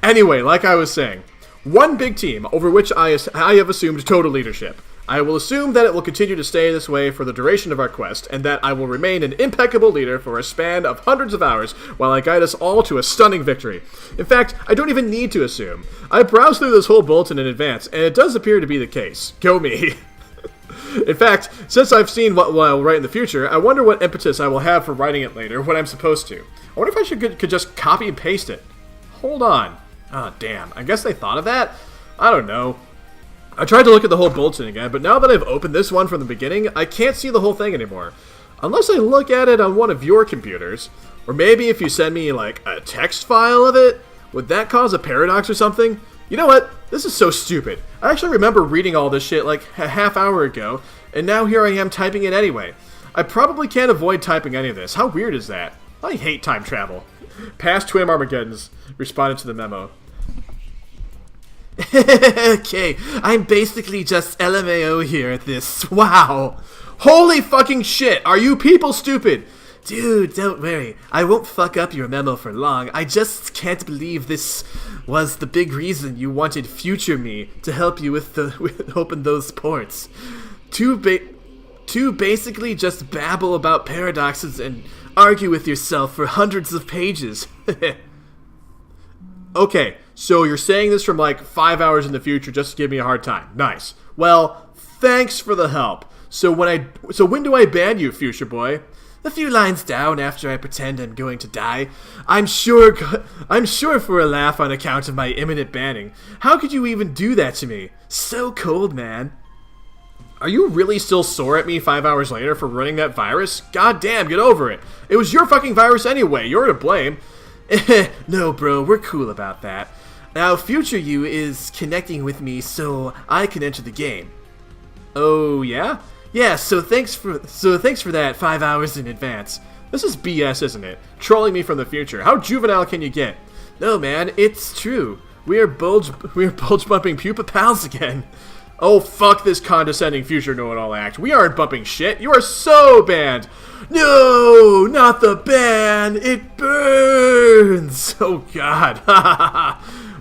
Anyway, like I was saying, one big team over which I have assumed total leadership. I will assume that it will continue to stay this way for the duration of our quest, and that I will remain an impeccable leader for a span of hundreds of hours while I guide us all to a stunning victory. In fact, I don't even need to assume. I browsed through this whole bulletin in advance, and it does appear to be the case. Go me. In fact, since I've seen what I'll write in the future, I wonder what impetus I will have for writing it later when I'm supposed to. I wonder if I could just copy and paste it. Hold on. Ah, damn. I guess they thought of that? I don't know. I tried to look at the whole bulletin again, but now that I've opened this one from the beginning, I can't see the whole thing anymore. Unless I look at it on one of your computers. Or maybe if you send me, like, a text file of it? Would that cause a paradox or something? You know what? This is so stupid. I actually remember reading all this shit like a half hour ago, and now here I am typing it anyway. I probably can't avoid typing any of this. How weird is that? I hate time travel. Past Twim Armageddons responded to the memo. Okay, I'm basically just LMAO here at this. Wow. Holy fucking shit, are you people stupid? Dude, don't worry. I won't fuck up your memo for long. I just can't believe this was the big reason you wanted future me to help you with open those ports. To basically just babble about paradoxes and argue with yourself for hundreds of pages. Okay, so you're saying this from like 5 hours in the future just to give me a hard time. Nice. Well, thanks for the help. So when do I ban you, future boy? A few lines down after I pretend I'm going to die. I'm sure for a laugh on account of my imminent banning. How could you even do that to me? So cold, man. Are you really still sore at me 5 hours later for running that virus? God damn, get over it. It was your fucking virus anyway. You're to blame. No, bro, we're cool about that. Now, future you is connecting with me so I can enter the game. Oh, yeah? Yeah, so thanks for that 5 hours in advance. This is BS, isn't it? Trolling me from the future. How juvenile can you get? No, man, it's true. We're bulge bumping pupa pals again. Oh, fuck this condescending future know-it-all act. We aren't bumping shit. You are so banned. No, not the ban. It burns. Oh, God.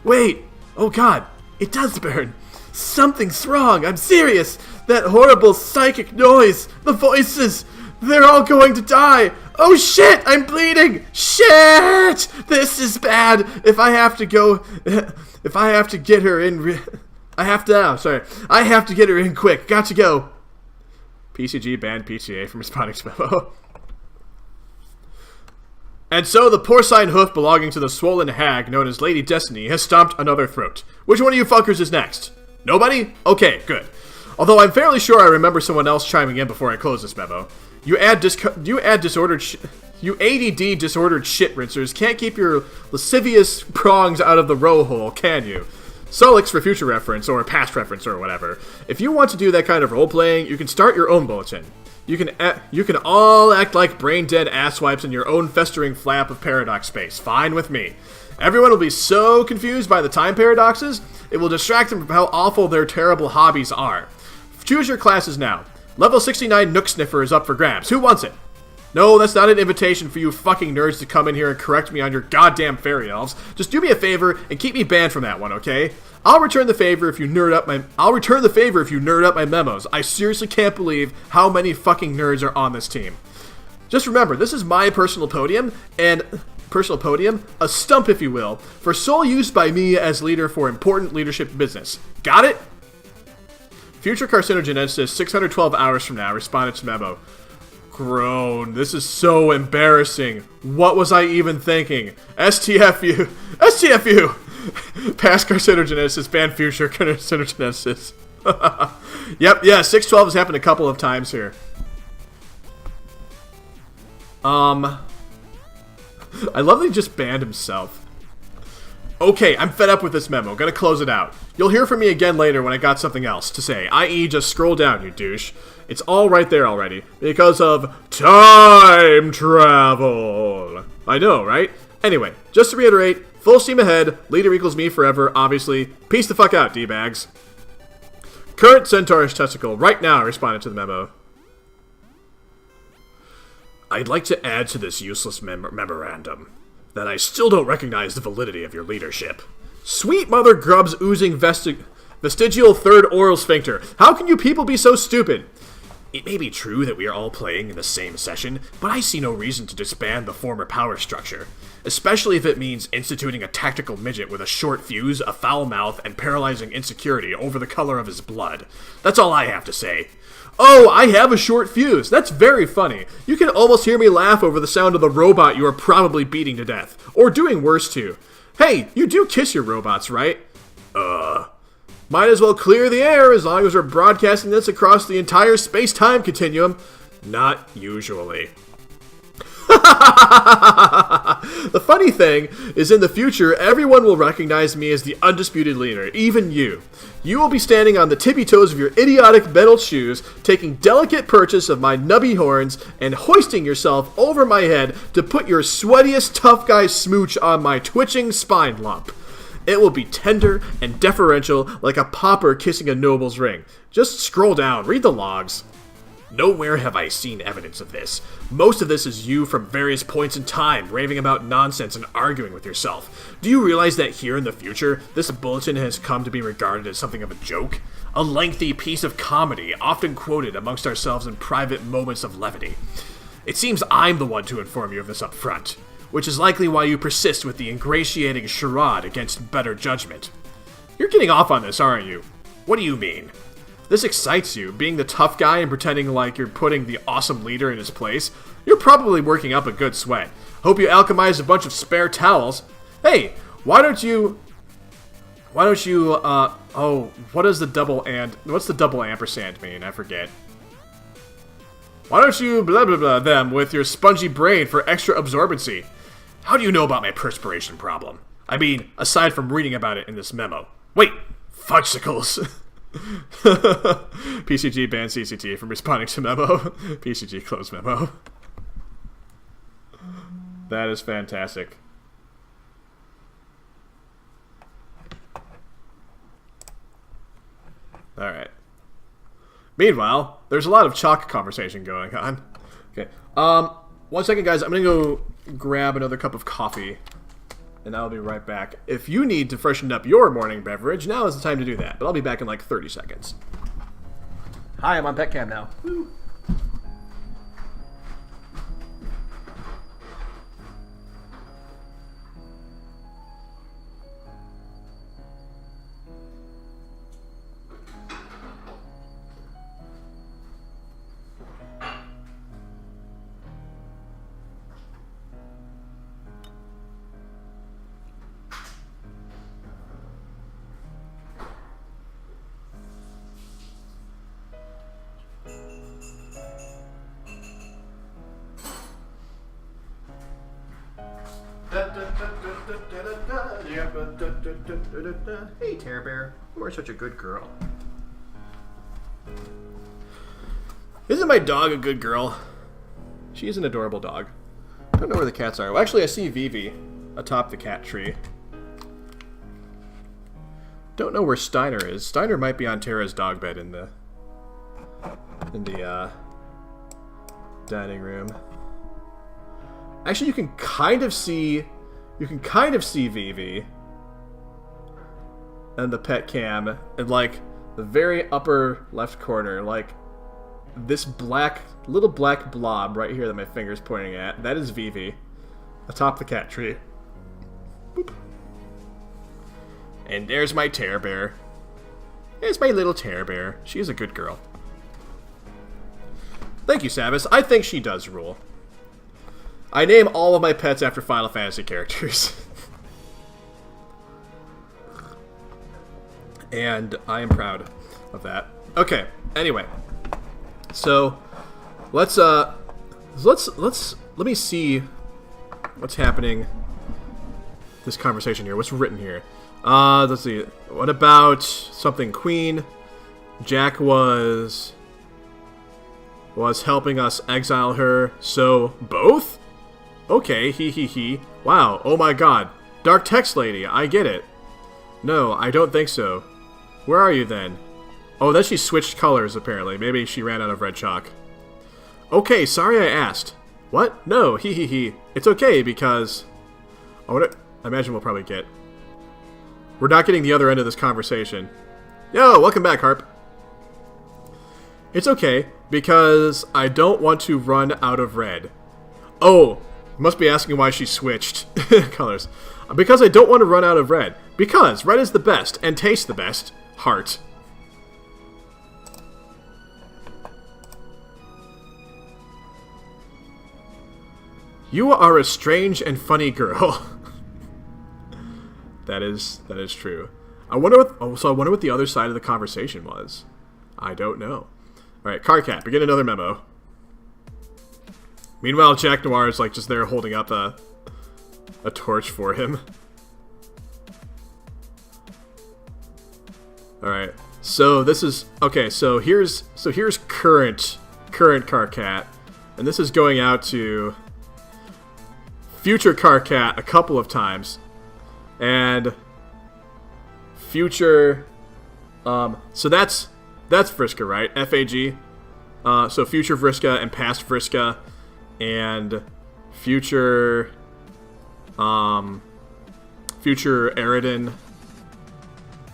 Wait. Oh, God. It does burn. Something's wrong. I'm serious. That horrible psychic noise. The voices. They're all going to die. Oh, shit. I'm bleeding. Shit. This is bad. If I have to get her in... I have to get her in quick. Got to go. PCG banned PTA from responding to memo. And so the porcine hoof belonging to the swollen hag known as Lady Destiny has stomped another throat. Which one of you fuckers is next? Nobody? Okay, good. Although I'm fairly sure I remember someone else chiming in before I close this memo. You ADD disordered shit rinsers can't keep your lascivious prongs out of the row hole, can you? Sollux for future reference, or past reference, or whatever. If you want to do that kind of role-playing, you can start your own bulletin. You can all act like brain-dead asswipes in your own festering flap of paradox space. Fine with me. Everyone will be so confused by the time paradoxes, it will distract them from how awful their terrible hobbies are. Choose your classes now. Level 69 Nook Sniffer is up for grabs. Who wants it? No, that's not an invitation for you fucking nerds to come in here and correct me on your goddamn fairy elves. Just do me a favor and keep me banned from that one, okay? I'll return the favor if you nerd up my memos. I seriously can't believe how many fucking nerds are on this team. Just remember, this is my personal podium, a stump if you will, for sole use by me as leader for important leadership business. Got it? Future carcinogenesis 612 hours from now responded to memo. Groan. This is so embarrassing. What was I even thinking? STFU. STFU! Past carcinogenesis, ban future carcinogenesis. Yep, yeah, 612 has happened a couple of times here. I love that he just banned himself. Okay, I'm fed up with this memo. Gonna close it out. You'll hear from me again later when I got something else to say, i.e. just scroll down, you douche. It's all right there already, because of time travel. I know, right? Anyway, just to reiterate, full steam ahead, leader equals me forever, obviously. Peace the fuck out, D-bags. Current Centaur's testicle, right now, responded to the memo. I'd like to add to this useless memorandum that I still don't recognize the validity of your leadership. Sweet mother grubs oozing vestigial third oral sphincter. How can you people be so stupid? It may be true that we are all playing in the same session, but I see no reason to disband the former power structure, especially if it means instituting a tactical midget with a short fuse, a foul mouth, and paralyzing insecurity over the color of his blood. That's all I have to say. Oh, I have a short fuse. That's very funny. You can almost hear me laugh over the sound of the robot you are probably beating to death. Or doing worse too. Hey, you do kiss your robots, right? Might as well clear the air as long as we're broadcasting this across the entire space-time continuum. Not usually. The funny thing is, in the future, everyone will recognize me as the undisputed leader, even you. You will be standing on the tippy toes of your idiotic metal shoes, taking delicate purchase of my nubby horns, and hoisting yourself over my head to put your sweatiest tough guy smooch on my twitching spine lump. It will be tender and deferential like a pauper kissing a noble's ring. Just scroll down, read the logs. Nowhere have I seen evidence of this. Most of this is you from various points in time, raving about nonsense and arguing with yourself. Do you realize that here in the future, this bulletin has come to be regarded as something of a joke? A lengthy piece of comedy, often quoted amongst ourselves in private moments of levity. It seems I'm the one to inform you of this up front, which is likely why you persist with the ingratiating charade against better judgment. You're getting off on this, aren't you? What do you mean? This excites you, being the tough guy and pretending like you're putting the awesome leader in his place. You're probably working up a good sweat. Hope you alchemize a bunch of spare towels. Hey, what's the double ampersand mean? I forget. Why don't you blah blah blah them with your spongy brain for extra absorbency? How do you know about my perspiration problem? I mean, aside from reading about it in this memo. Wait, fudgesicles. PCG banned CCT from responding to memo. PCG closed memo. That is fantastic. Alright. Meanwhile, there's a lot of chalk conversation going on. Okay. 1 second, guys. I'm gonna go grab another cup of coffee, and I'll be right back. If you need to freshen up your morning beverage, now is the time to do that. But I'll be back in like 30 seconds. Hi, I'm on pet cam now. Woo. Hey, Terror Bear. You are such a good girl. Isn't my dog a good girl? She is an adorable dog. I don't know where the cats are. Well, actually, I see Vivi atop the cat tree. Don't know where Steiner is. Steiner might be on Tara's dog bed in the dining room. Actually, you can kind of see Vivi and the pet cam in like the very upper left corner, like this little black blob right here that my finger's pointing at. That is Vivi atop the cat tree. Boop. And there's my Terror Bear. There's my little Terror Bear. She's a good girl. Thank you, Samus. I think she does rule. I name all of my pets after Final Fantasy characters. And I am proud of that. Okay, anyway. So, let me see what's happening this conversation here. What's written here? Let's see. What about something Queen? Jack was helping us exile her, so both? Okay, he. Wow, oh my god. Dark text lady, I get it. No, I don't think so. Where are you then? Oh, then she switched colors, apparently. Maybe she ran out of red chalk. Okay, sorry I asked. What? No, he. It's okay, because... I imagine we'll probably get... We're not getting the other end of this conversation. Yo, welcome back, Harp. It's okay, because I don't want to run out of red. Oh, must be asking why she switched colors. Because I don't want to run out of red. Because red is the best, and tastes the best. Heart. You are a strange and funny girl. That is true. I wonder what the other side of the conversation was. I don't know. Alright, Karkat, begin another memo. Meanwhile, Jack Noir is like just there holding up a torch for him. Alright. So this is okay, so here's current Karkat. And this is going out to future Karkat a couple of times. And future so that's Vriska, right? FAG. So future Vriska and past Vriska and future future Eridan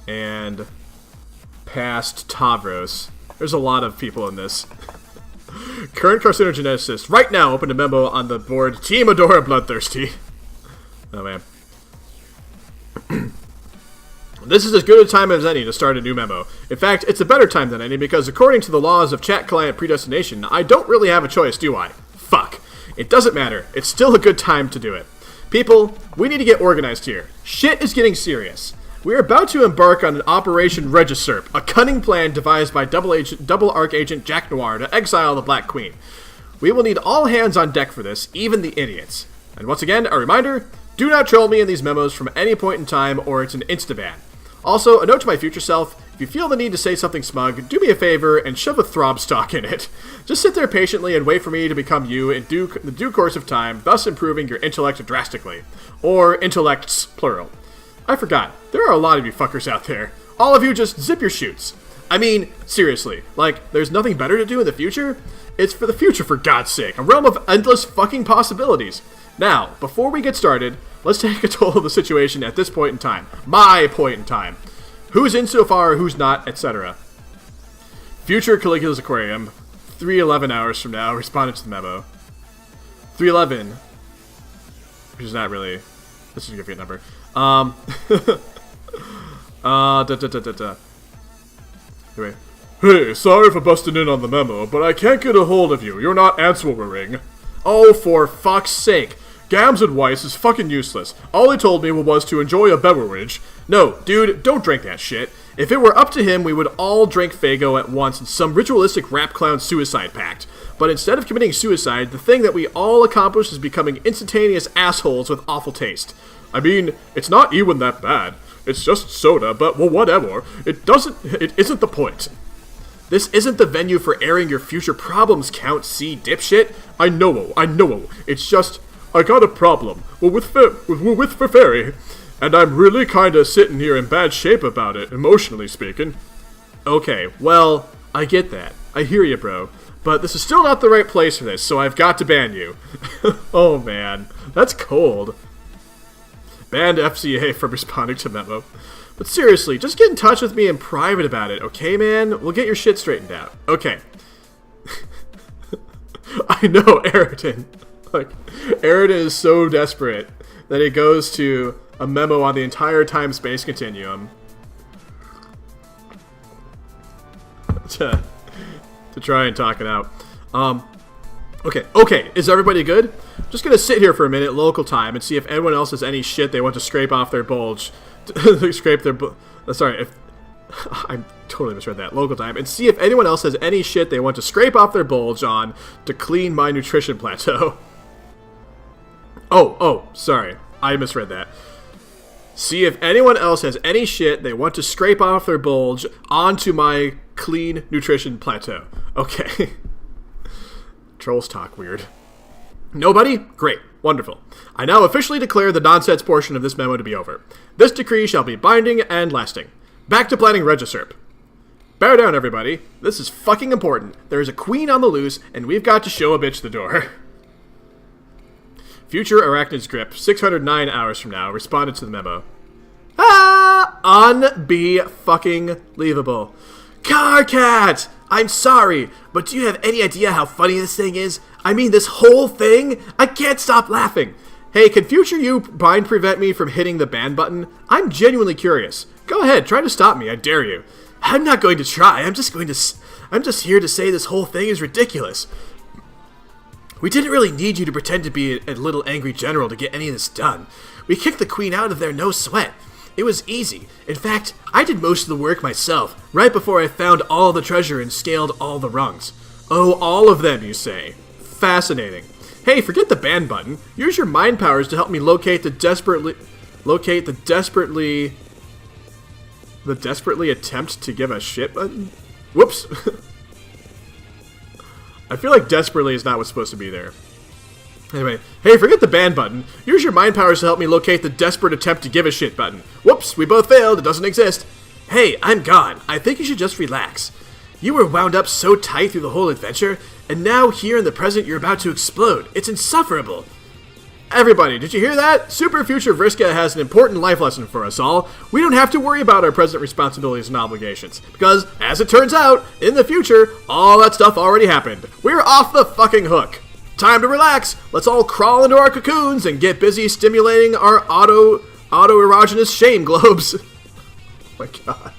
and past Tavros. There's a lot of people in this. Current carcinogeneticist. Right now, open a memo on the board. Team Adora Bloodthirsty. Oh, man. This is as good a time as any to start a new memo. In fact, it's a better time than any because according to the laws of chat client predestination, I don't really have a choice, do I? Fuck. It doesn't matter. It's still a good time to do it. People, we need to get organized here. Shit is getting serious. We are about to embark on an Operation Regisurp, a cunning plan devised by double arc agent Jack Noir to exile the Black Queen. We will need all hands on deck for this, even the idiots. And once again, a reminder, do not troll me in these memos from any point in time or it's an insta-ban. Also, a note to my future self, if you feel the need to say something smug, do me a favor and shove a throb stock in it. Just sit there patiently and wait for me to become you in the due course of time, thus improving your intellect drastically. Or intellects, plural. I forgot, there are a lot of you fuckers out there. All of you just zip your shoots. I mean, seriously, like, there's nothing better to do in the future? It's for the future, for God's sake, a realm of endless fucking possibilities. Now, before we get started, let's take a toll of the situation at this point in time. My point in time. Who's in so far, who's not, etc. Future Caligula's Aquarium, 3:11 hours from now, responded to the memo. 3:11, which is not really a significant number. Anyway. Hey, sorry for busting in on the memo, but I can't get a hold of you. You're not answering. Oh, for fuck's sake. Gams and Weiss is fucking useless. All he told me was to enjoy a beverage. No, dude, don't drink that shit. If it were up to him, we would all drink Faygo at once in some ritualistic rap clown suicide pact. But instead of committing suicide, the thing that we all accomplish is becoming instantaneous assholes with awful taste. I mean, it's not even that bad. It's just soda, but well, whatever. It isn't the point. This isn't the venue for airing your future problems, Count C, dipshit. I know. It's just, I got a problem. We're with Feferi, and I'm really kinda sitting here in bad shape about it, emotionally speaking. Okay, well, I get that. I hear you, bro. But this is still not the right place for this, so I've got to ban you. Oh, man. That's cold. Banned FCA for responding to memo. But seriously, just get in touch with me in private about it, okay, man? We'll get your shit straightened out. Okay. I know, Eridan. Like, Eridan is so desperate that he goes to a memo on the entire time-space continuum to try and talk it out. Okay, is everybody good? I'm just gonna sit here for a minute, local time, and see if anyone else has any shit they want to scrape off their bulge. Scrape their sorry, if I totally misread that. Local time, and see if anyone else has any shit they want to scrape off their bulge on to clean my nutrition plateau. Oh, sorry, I misread that. See if anyone else has any shit they want to scrape off their bulge onto my clean nutrition plateau. Okay. Trolls talk weird. Nobody? Great. Wonderful. I now officially declare the nonsense portion of this memo to be over. This decree shall be binding and lasting. Back to planning Regisurp. Bear down, everybody. This is fucking important. There is a queen on the loose, and we've got to show a bitch the door. Future Arachnid's Grip, 609 hours from now, responded to the memo. Unbe-fucking-leavable. Karkat! I'm sorry, but do you have any idea how funny this thing is? I mean, this whole thing? I can't stop laughing. Hey, can future you bind prevent me from hitting the ban button? I'm genuinely curious. Go ahead, try to stop me, I dare you. I'm not going to try, I'm just here to say this whole thing is ridiculous. We didn't really need you to pretend to be a little angry general to get any of this done. We kicked the queen out of there no sweat. It was easy. In fact, I did most of the work myself, right before I found all the treasure and scaled all the rungs. Oh, all of them, you say? Fascinating. Hey, forget the ban button. Use your mind powers to help me locate the desperately attempt to give a shit button? Whoops. I feel like desperately is not what's supposed to be there. Anyway, hey, forget the ban button. Use your mind powers to help me locate the desperate attempt to give a shit button. Whoops, we both failed. It doesn't exist. Hey, I'm gone. I think you should just relax. You were wound up so tight through the whole adventure, and now here in the present you're about to explode. It's insufferable. Everybody, did you hear that? Super Future Vriska has an important life lesson for us all. We don't have to worry about our present responsibilities and obligations. Because, as it turns out, in the future, all that stuff already happened. We're off the fucking hook. Time to relax. Let's all crawl into our cocoons and get busy stimulating our autoerogenous shame globes. Oh my god.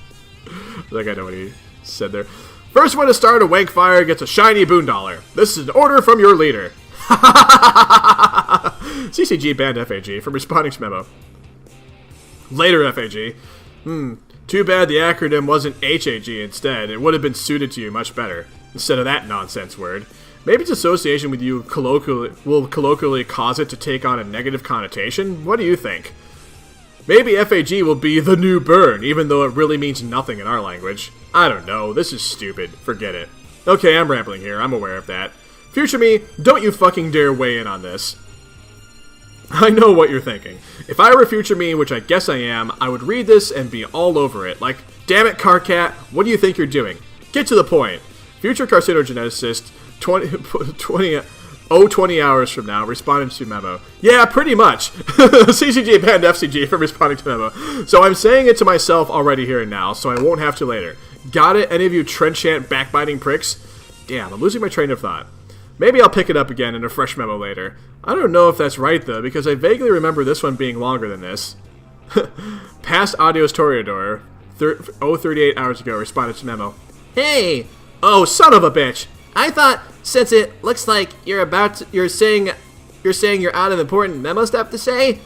I think I know what he said there. First one to start a wank fire gets a shiny boondollar. This is an order from your leader. CCG banned FAG from responding to memo. Later, FAG. Too bad the acronym wasn't HAG instead. It would have been suited to you much better, instead of that nonsense word. Maybe its association with you will colloquially cause it to take on a negative connotation? What do you think? Maybe FAG will be the new burn, even though it really means nothing in our language. I don't know, this is stupid. Forget it. Okay, I'm rambling here, I'm aware of that. Future me, don't you fucking dare weigh in on this. I know what you're thinking. If I were future me, which I guess I am, I would read this and be all over it. Like, damn it, Karkat, what do you think you're doing? Get to the point. Future carcinogeneticist, 20 hours from now, responded to memo. Yeah, pretty much. CCG banned FCG for responding to memo. So I'm saying it to myself already here and now, so I won't have to later. Got it, any of you trenchant backbiting pricks? Damn, I'm losing my train of thought. Maybe I'll pick it up again in a fresh memo later. I don't know if that's right, though, because I vaguely remember this one being longer than this. Past Audios Toreador, 38 hours ago, responded to memo. Hey! Oh, son of a bitch! I thought, since it looks like you're saying you're out of important memo stuff to say,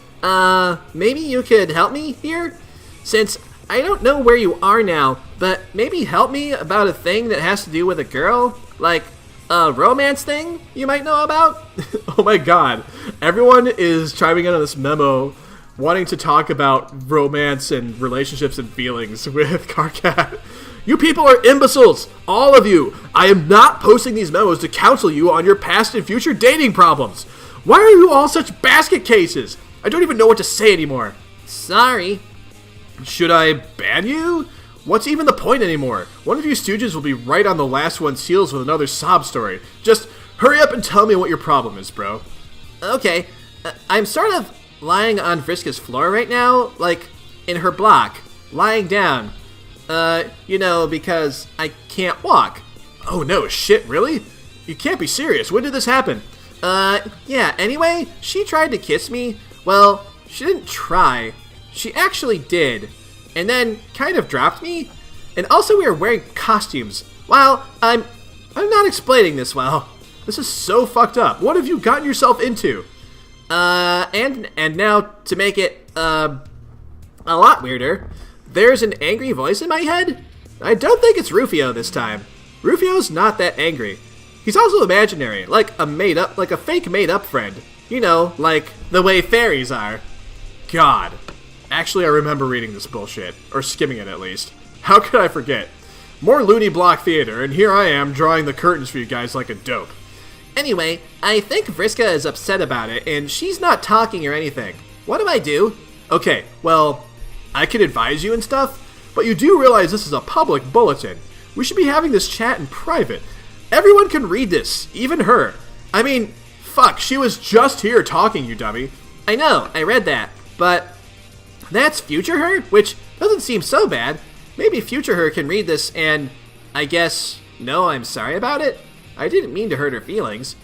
maybe you could help me here? Since I don't know where you are now, but maybe help me about a thing that has to do with a girl? Like, a romance thing you might know about? Oh my god. Everyone is chiming in on this memo, wanting to talk about romance and relationships and feelings with Karkat. You people are imbeciles! All of you! I am not posting these memos to counsel you on your past and future dating problems! Why are you all such basket cases? I don't even know what to say anymore. Sorry. Should I ban you? What's even the point anymore? One of you stooges will be right on the last one's heels with another sob story. Just hurry up and tell me what your problem is, bro. Okay, I'm sort of lying on Vriska's floor right now, like in her block, lying down. You know, because I can't walk. Oh no, shit, really? You can't be serious. When did this happen? Yeah, anyway, she tried to kiss me. Well, she didn't try. She actually did. And then kind of dropped me. And also we were wearing costumes. Wow, I'm not explaining this well. This is so fucked up. What have you gotten yourself into? And now to make it, a lot weirder, there's an angry voice in my head. I don't think it's Rufio this time. Rufio's not that angry. He's also imaginary, like a fake made-up friend. You know, like the way fairies are. God. Actually, I remember reading this bullshit. Or skimming it, at least. How could I forget? More loony block theater, and here I am drawing the curtains for you guys like a dope. Anyway, I think Vriska is upset about it, and she's not talking or anything. What do I do? Okay, well, I could advise you and stuff, but you do realize this is a public bulletin. We should be having this chat in private. Everyone can read this, even her. I mean, fuck, she was just here talking, you dummy. I know, I read that, but that's future her, which doesn't seem so bad. Maybe future her can read this and, I guess, no, I'm sorry about it? I didn't mean to hurt her feelings.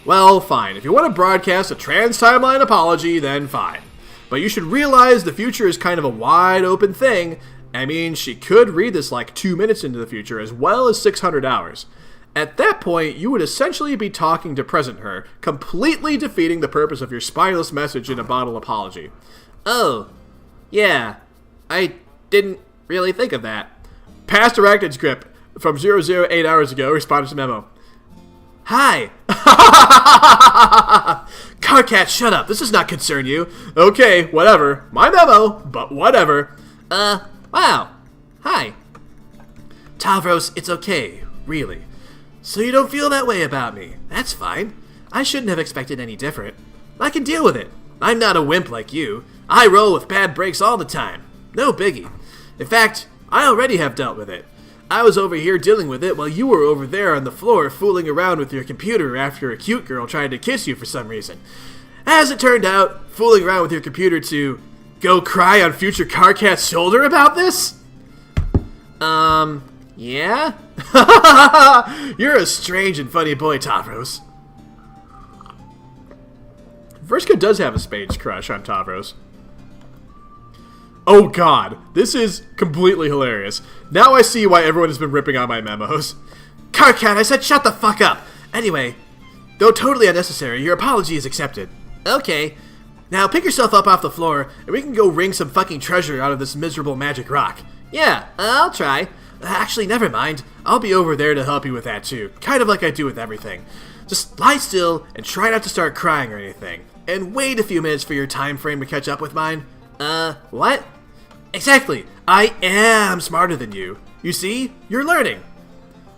Well, fine. If you want to broadcast a trans timeline apology, then fine. But you should realize the future is kind of a wide open thing. I mean, she could read this like 2 minutes into the future as well as 600 hours. At that point, you would essentially be talking to present her, completely defeating the purpose of your spineless message in a bottle apology. Oh, yeah. I didn't really think of that. Past arachnid script from 008 hours ago responded to memo. Hi! Karkat, shut up. This does not concern you. Okay, whatever. My memo, but whatever. Wow. Hi. Tavros, it's okay. Really. So you don't feel that way about me. That's fine. I shouldn't have expected any different. I can deal with it. I'm not a wimp like you. I roll with bad breaks all the time. No biggie. In fact, I already have dealt with it. I was over here dealing with it while you were over there on the floor fooling around with your computer after a cute girl tried to kiss you for some reason. As it turned out, fooling around with your computer to go cry on future Karkat's shoulder about this? Yeah? You're a strange and funny boy, Tavros. Vriska does have a spades crush on Tavros. Oh god, this is completely hilarious. Now I see why everyone has been ripping on my memos. Karkat, I said shut the fuck up! Anyway, though totally unnecessary, your apology is accepted. Okay. Now pick yourself up off the floor, and we can go wring some fucking treasure out of this miserable magic rock. Yeah, I'll try. Actually, never mind. I'll be over there to help you with that too. Kind of like I do with everything. Just lie still, and try not to start crying or anything. And wait a few minutes for your time frame to catch up with mine. What? Exactly. I am smarter than you. You see? You're learning.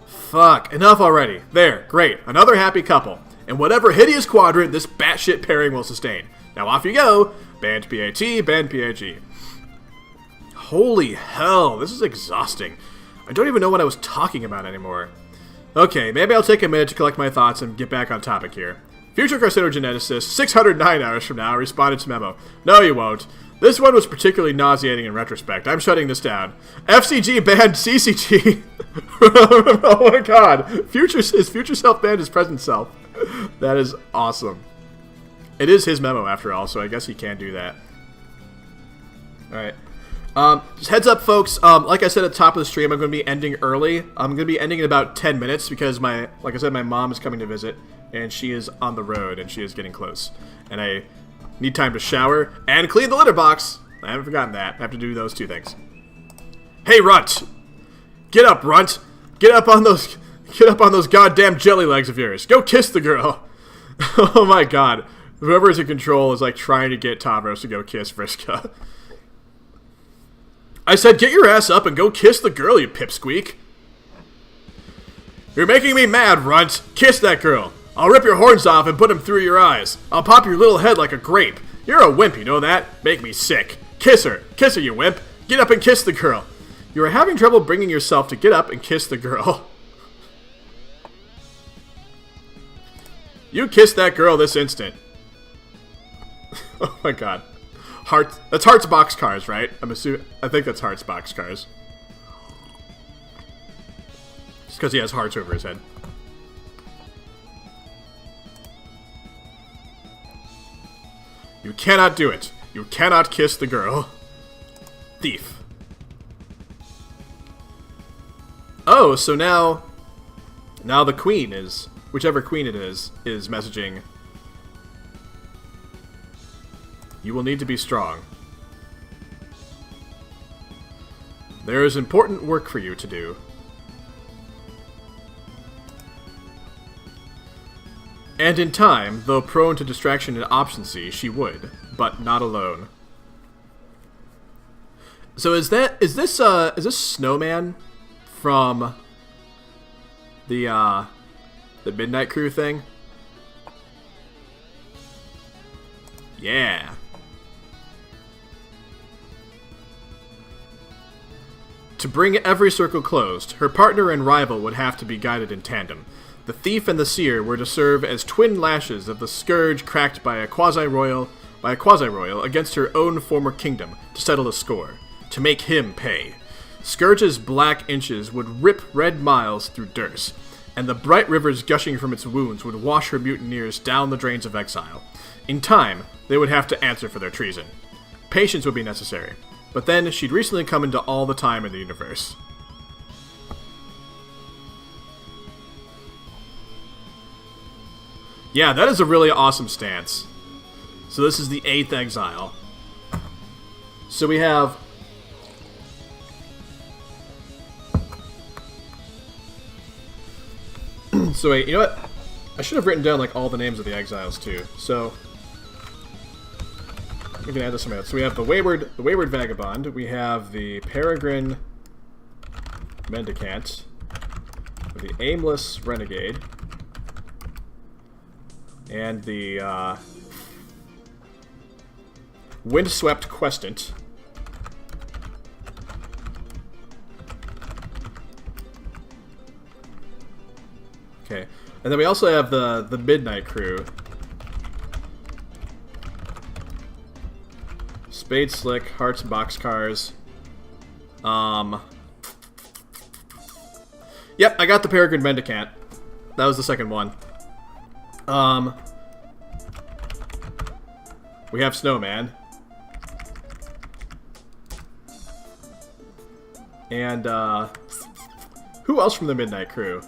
Fuck. Enough already. There. Great. Another happy couple. And whatever hideous quadrant this batshit pairing will sustain. Now off you go. Band PAT, band PAG. Holy hell. This is exhausting. I don't even know what I was talking about anymore. Okay, maybe I'll take a minute to collect my thoughts and get back on topic here. Future carcinogeneticist, 609 hours from now, responded to memo. No, you won't. This one was particularly nauseating in retrospect. I'm shutting this down. FCG banned CCG. Oh my god. His future self banned his present self. That is awesome. It is his memo after all, so I guess he can do that. Alright. Just heads up, folks. Like I said at the top of the stream, I'm going to be ending early. I'm going to be ending in about 10 minutes because like I said, my mom is coming to visit, and she is on the road, and she is getting close. And I need time to shower and clean the litter box. I haven't forgotten that. I have to do those two things. Hey, Runt! Get up, Runt! Get up on those goddamn jelly legs of yours. Go kiss the girl. Oh my god. Whoever is in control is like trying to get Tavros to go kiss Vriska. I said get your ass up and go kiss the girl, you pipsqueak. You're making me mad, Runt. Kiss that girl. I'll rip your horns off and put them through your eyes. I'll pop your little head like a grape. You're a wimp, you know that? Make me sick. Kiss her. Kiss her, you wimp. Get up and kiss the girl. You are having trouble bringing yourself to get up and kiss the girl. You kiss that girl this instant. Oh my god. Heart. That's Heart's boxcars, right? I think that's Heart's boxcars. Just because he has hearts over his head. You cannot do it. You cannot kiss the girl. Thief. Oh, so now the queen is, whichever queen it is messaging. You will need to be strong. There is important work for you to do. And in time, though prone to distraction and obstinacy, she would, but not alone. So is this Snowman from the Midnight Crew thing? Yeah. To bring every circle closed, her partner and rival would have to be guided in tandem. The thief and the seer were to serve as twin lashes of the scourge cracked by a quasi-royal against her own former kingdom to settle a score, to make him pay. Scourge's black inches would rip red miles through Durst, and the bright rivers gushing from its wounds would wash her mutineers down the drains of exile. In time, they would have to answer for their treason. Patience would be necessary, but then she'd recently come into all the time in the universe. Yeah, that is a really awesome stance. So this is the 8th exile. So we have... So wait, you know what? I should have written down like all the names of the exiles too. So we can add this somewhere else. So we have the Wayward Vagabond. We have the Peregrine Mendicant. The Aimless Renegade. And the Windswept Questant. Okay, and then we also have the Midnight Crew. Spade Slick, Hearts Boxcars. Yep, I got the Peregrine Mendicant. That was the second one. We have Snowman. And, who else from the Midnight Crew?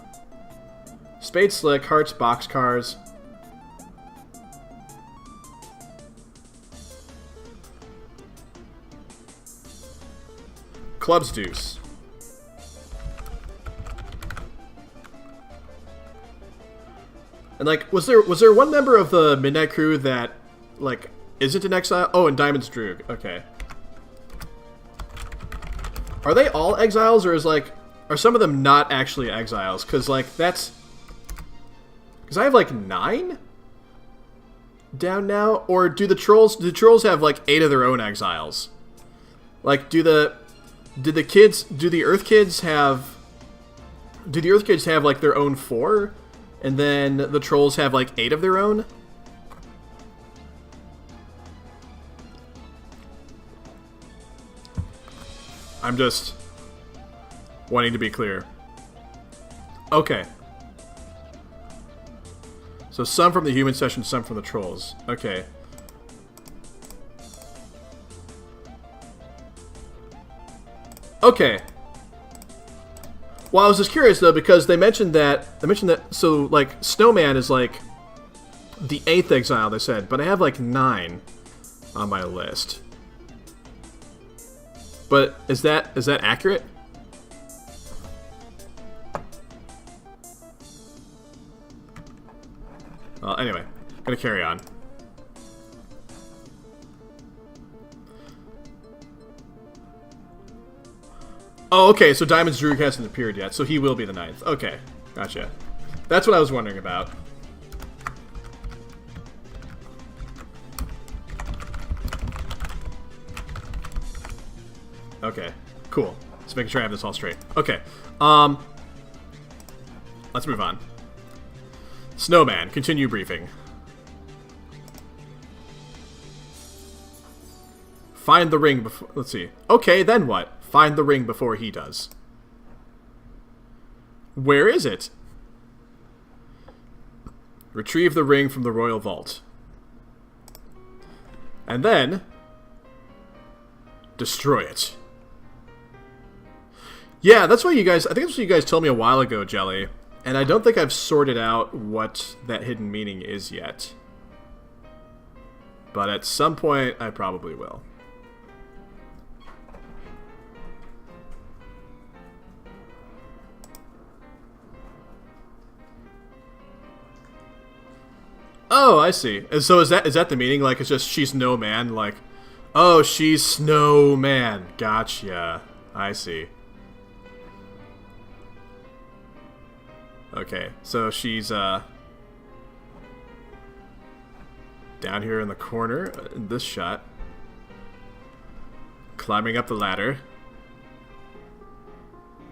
Spade Slick, Hearts Boxcars. Clubs Deuce. And like, was there one member of the Midnight Crew that like isn't in exile? Oh, and Diamond's Droog. Okay. Are they all exiles, or are some of them not actually exiles? Because like because I have like 9 down now, or do the trolls have like 8 of their own exiles? Like, do the Earth Kids have like their own 4? And then the trolls have like 8 of their own? I'm just wanting to be clear. Okay. So some from the human session, some from the trolls. Okay. Okay. Well, I was just curious though, because they mentioned that so like Snowman is like the 8th exile, they said, but I have like 9 on my list. But is that accurate? Well, anyway, I'm gonna carry on. Oh, okay, so Diamond's Droog hasn't appeared yet, so he will be the 9th. Okay, gotcha. That's what I was wondering about. Okay, cool. Just making sure I have this all straight. Okay, let's move on. Snowman, continue briefing. Find the ring before... Let's see. Okay, then what? Find the ring before he does. Where is it? Retrieve the ring from the royal vault. And then... destroy it. Yeah, that's what you guys... I think that's what you guys told me a while ago, Jelly. And I don't think I've sorted out what that hidden meaning is yet. But at some point, I probably will. Oh, I see. And so is that the meaning? Like, it's just she's no man? Like, Oh, she's Snowman. Gotcha. I see. Okay, so she's down here in the corner in this shot. Climbing up the ladder.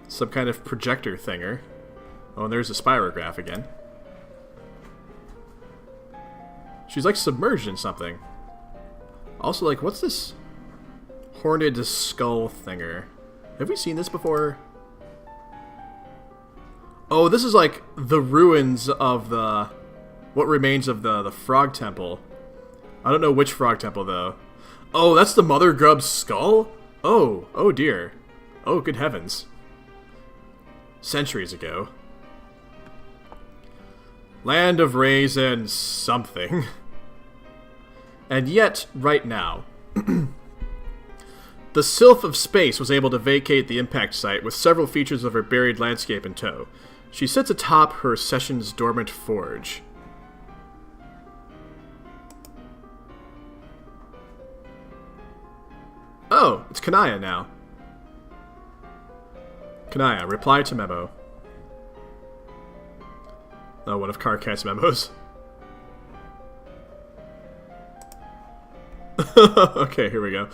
Some kind of projector thinger. Oh, and there's a spirograph again. She's like submerged in something. Also, like, what's this horned skull thinger? Have we seen this before? Oh, this is like the ruins of the... what remains of the frog temple. I don't know which frog temple, though. Oh, that's the Mother Grub's skull? Oh, oh dear. Oh, good heavens. Centuries ago. Land of Raisin something. And yet, right now, the Sylph of Space was able to vacate the impact site with several features of her buried landscape in tow. She sits atop her Session's dormant forge. Oh, it's Kanaya now. Kanaya, reply to memo. Oh, one of Karkat's memos. Okay, here we go.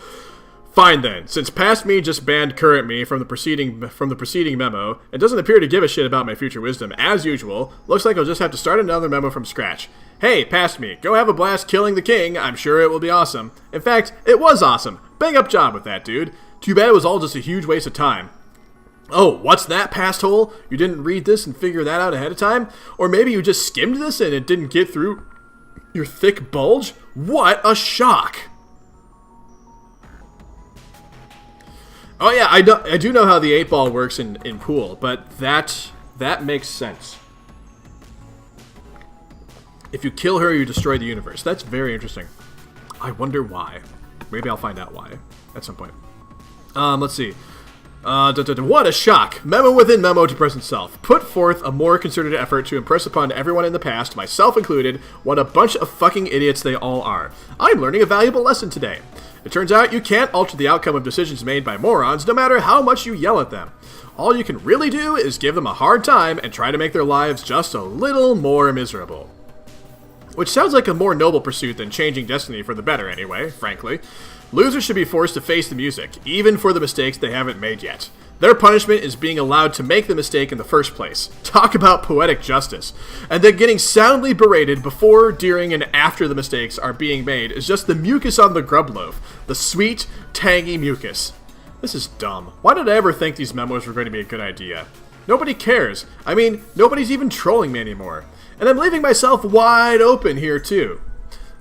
Fine then. Since past me just banned current me from the preceding memo, and doesn't appear to give a shit about my future wisdom, as usual, looks like I'll just have to start another memo from scratch. Hey, past me, go have a blast killing the king. I'm sure it will be awesome. In fact, it was awesome. Bang up job with that, dude. Too bad it was all just a huge waste of time. Oh, what's that, past hole? You didn't read this and figure that out ahead of time? Or maybe you just skimmed this and it didn't get through your thick bulge? What a shock! Oh yeah, I do know how the 8-ball works in pool, but that makes sense. If you kill her, you destroy the universe. That's very interesting. I wonder why. Maybe I'll find out why at some point. Let's see. What a shock! Memo within memo to present self. Put forth a more concerted effort to impress upon everyone in the past, myself included, what a bunch of fucking idiots they all are. I'm learning a valuable lesson today. It turns out you can't alter the outcome of decisions made by morons no matter how much you yell at them. All you can really do is give them a hard time and try to make their lives just a little more miserable. Which sounds like a more noble pursuit than changing destiny for the better anyway, frankly. Losers should be forced to face the music, even for the mistakes they haven't made yet. Their punishment is being allowed to make the mistake in the first place. Talk about poetic justice. And then getting soundly berated before, during, and after the mistakes are being made is just the mucus on the grub loaf. The sweet, tangy mucus. This is dumb. Why did I ever think these memos were going to be a good idea? Nobody cares. I mean, nobody's even trolling me anymore. And I'm leaving myself wide open here, too.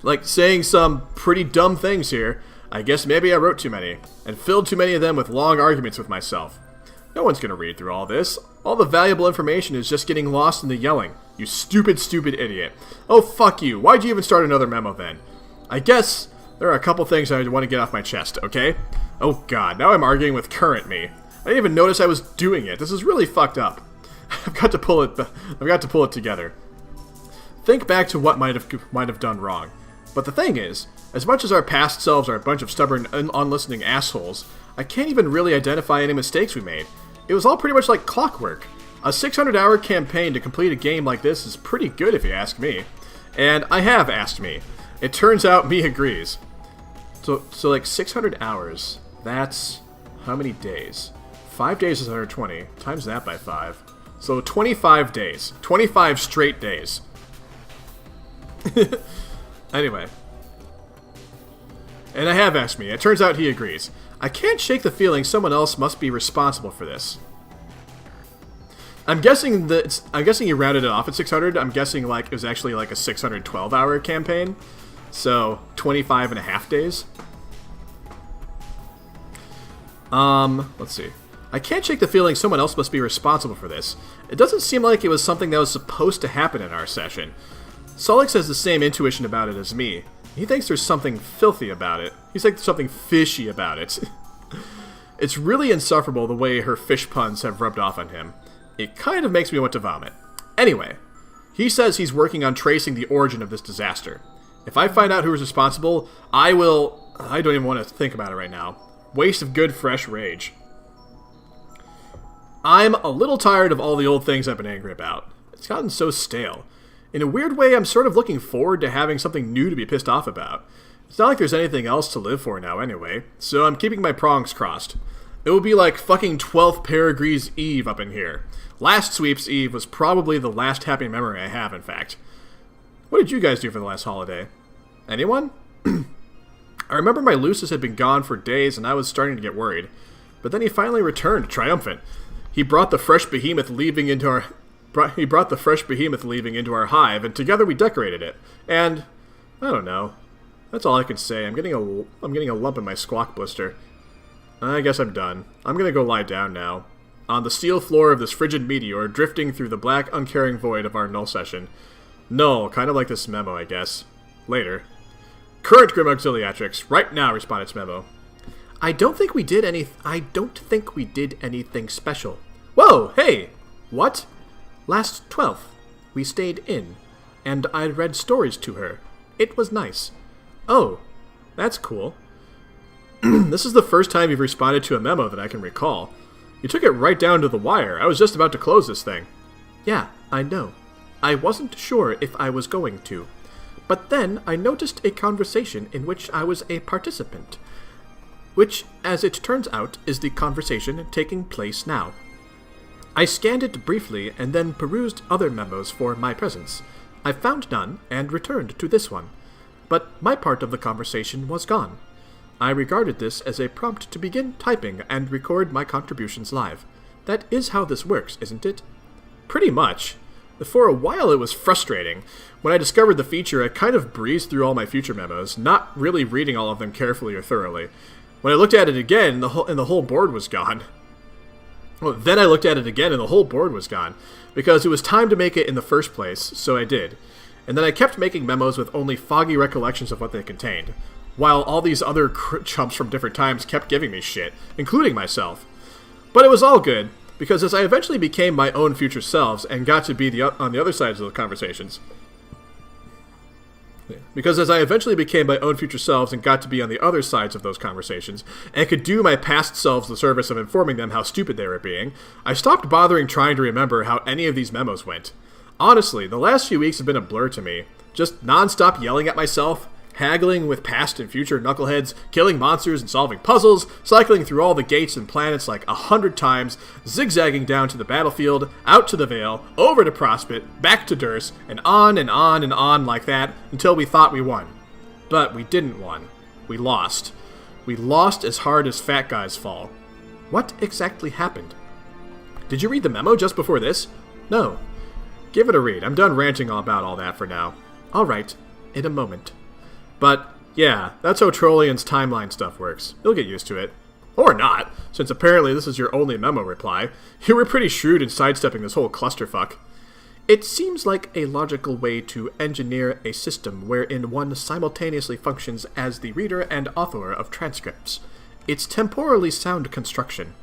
Like saying some pretty dumb things here. I guess maybe I wrote too many, and filled too many of them with long arguments with myself. No one's gonna read through all this. All the valuable information is just getting lost in the yelling. You stupid, stupid idiot. Oh, fuck you. Why'd you even start another memo then? I guess there are a couple things I want to get off my chest, okay? Oh god, now I'm arguing with current me. I didn't even notice I was doing it. This is really fucked up. I've got to pull it together. Think back to what might have done wrong. But the thing is, as much as our past selves are a bunch of stubborn, unlistening assholes, I can't even really identify any mistakes we made. It was all pretty much like clockwork. A 600-hour campaign to complete a game like this is pretty good if you ask me. And I have asked me. It turns out me agrees. So like 600 hours, that's how many days? 5 days is 120. Times that by 5. So 25 days. 25 straight days. Anyway. And I have asked me. It turns out he agrees. I can't shake the feeling someone else must be responsible for this. I'm guessing he rounded it off at 600. I'm guessing like it was actually like a 612-hour campaign. So 25 and a half days. Let's see. I can't shake the feeling someone else must be responsible for this. It doesn't seem like it was something that was supposed to happen in our session. Sollux has the same intuition about it as me. He thinks there's something filthy about it. He's like something fishy about it. It's really insufferable the way her fish puns have rubbed off on him. It kind of makes me want to vomit. Anyway, he says he's working on tracing the origin of this disaster. If I find out who is responsible, I will I don't even want to think about it right now. Waste of good, fresh rage. I'm a little tired of all the old things I've been angry about. It's gotten so stale. In a weird way, I'm sort of looking forward to having something new to be pissed off about. It's not like there's anything else to live for now anyway, so I'm keeping my prongs crossed. It will be like fucking 12th Perigree's Eve up in here. Last sweep's Eve was probably the last happy memory I have, in fact. What did you guys do for the last holiday? Anyone? I remember my Lucis had been gone for days and I was starting to get worried. But then he finally returned, triumphant. He brought the fresh behemoth leaving into our hive, and together we decorated it. And I don't know. That's all I can say. I'm getting a lump in my squawk blister. I guess I'm done. I'm gonna go lie down now. On the steel floor of this frigid meteor, drifting through the black, uncaring void of our null session. Null, kind of like this memo, I guess. Later. Current Grim Auxiliatrix, right now, respond its memo. I don't think we did anything special. Whoa, hey! What? Last 12th, we stayed in, and I read stories to her. It was nice. Oh, that's cool. This is the first time you've responded to a memo that I can recall. You took it right down to the wire. I was just about to close this thing. Yeah, I know. I wasn't sure if I was going to. But then I noticed a conversation in which I was a participant. Which, as it turns out, is the conversation taking place now. I scanned it briefly and then perused other memos for my presence. I found none and returned to this one. But my part of the conversation was gone. I regarded this as a prompt to begin typing and record my contributions live. That is how this works, isn't it? Pretty much. For a while it was frustrating. When I discovered the feature, I kind of breezed through all my future memos, not really reading all of them carefully or thoroughly. When I looked at it again, the whole board was gone. Well, then I looked at it again and the whole board was gone, because it was time to make it in the first place, so I did. And then I kept making memos with only foggy recollections of what they contained, while all these other chumps from different times kept giving me shit, including myself. But it was all good, because as I eventually became my own future selves and got to be on the other sides of the conversations, of those conversations, and could do my past selves the service of informing them how stupid they were being, I stopped bothering trying to remember how any of these memos went. Honestly, the last few weeks have been a blur to me. Just non-stop yelling at myself, haggling with past and future knuckleheads, killing monsters and solving puzzles, cycling through all the gates and planets like 100 times, zigzagging down to the battlefield, out to the Vale, over to Prospect, back to Durst, and on and on and on like that until we thought we won. But we didn't win. We lost. We lost as hard as fat guys fall. What exactly happened? Did you read the memo just before this? No. Give it a read. I'm done ranting about all that for now. Alright, in a moment. But, yeah, that's how Trollian's timeline stuff works. You'll get used to it. Or not, since apparently this is your only memo reply. You were pretty shrewd in sidestepping this whole clusterfuck. It seems like a logical way to engineer a system wherein one simultaneously functions as the reader and author of transcripts. It's temporally sound construction.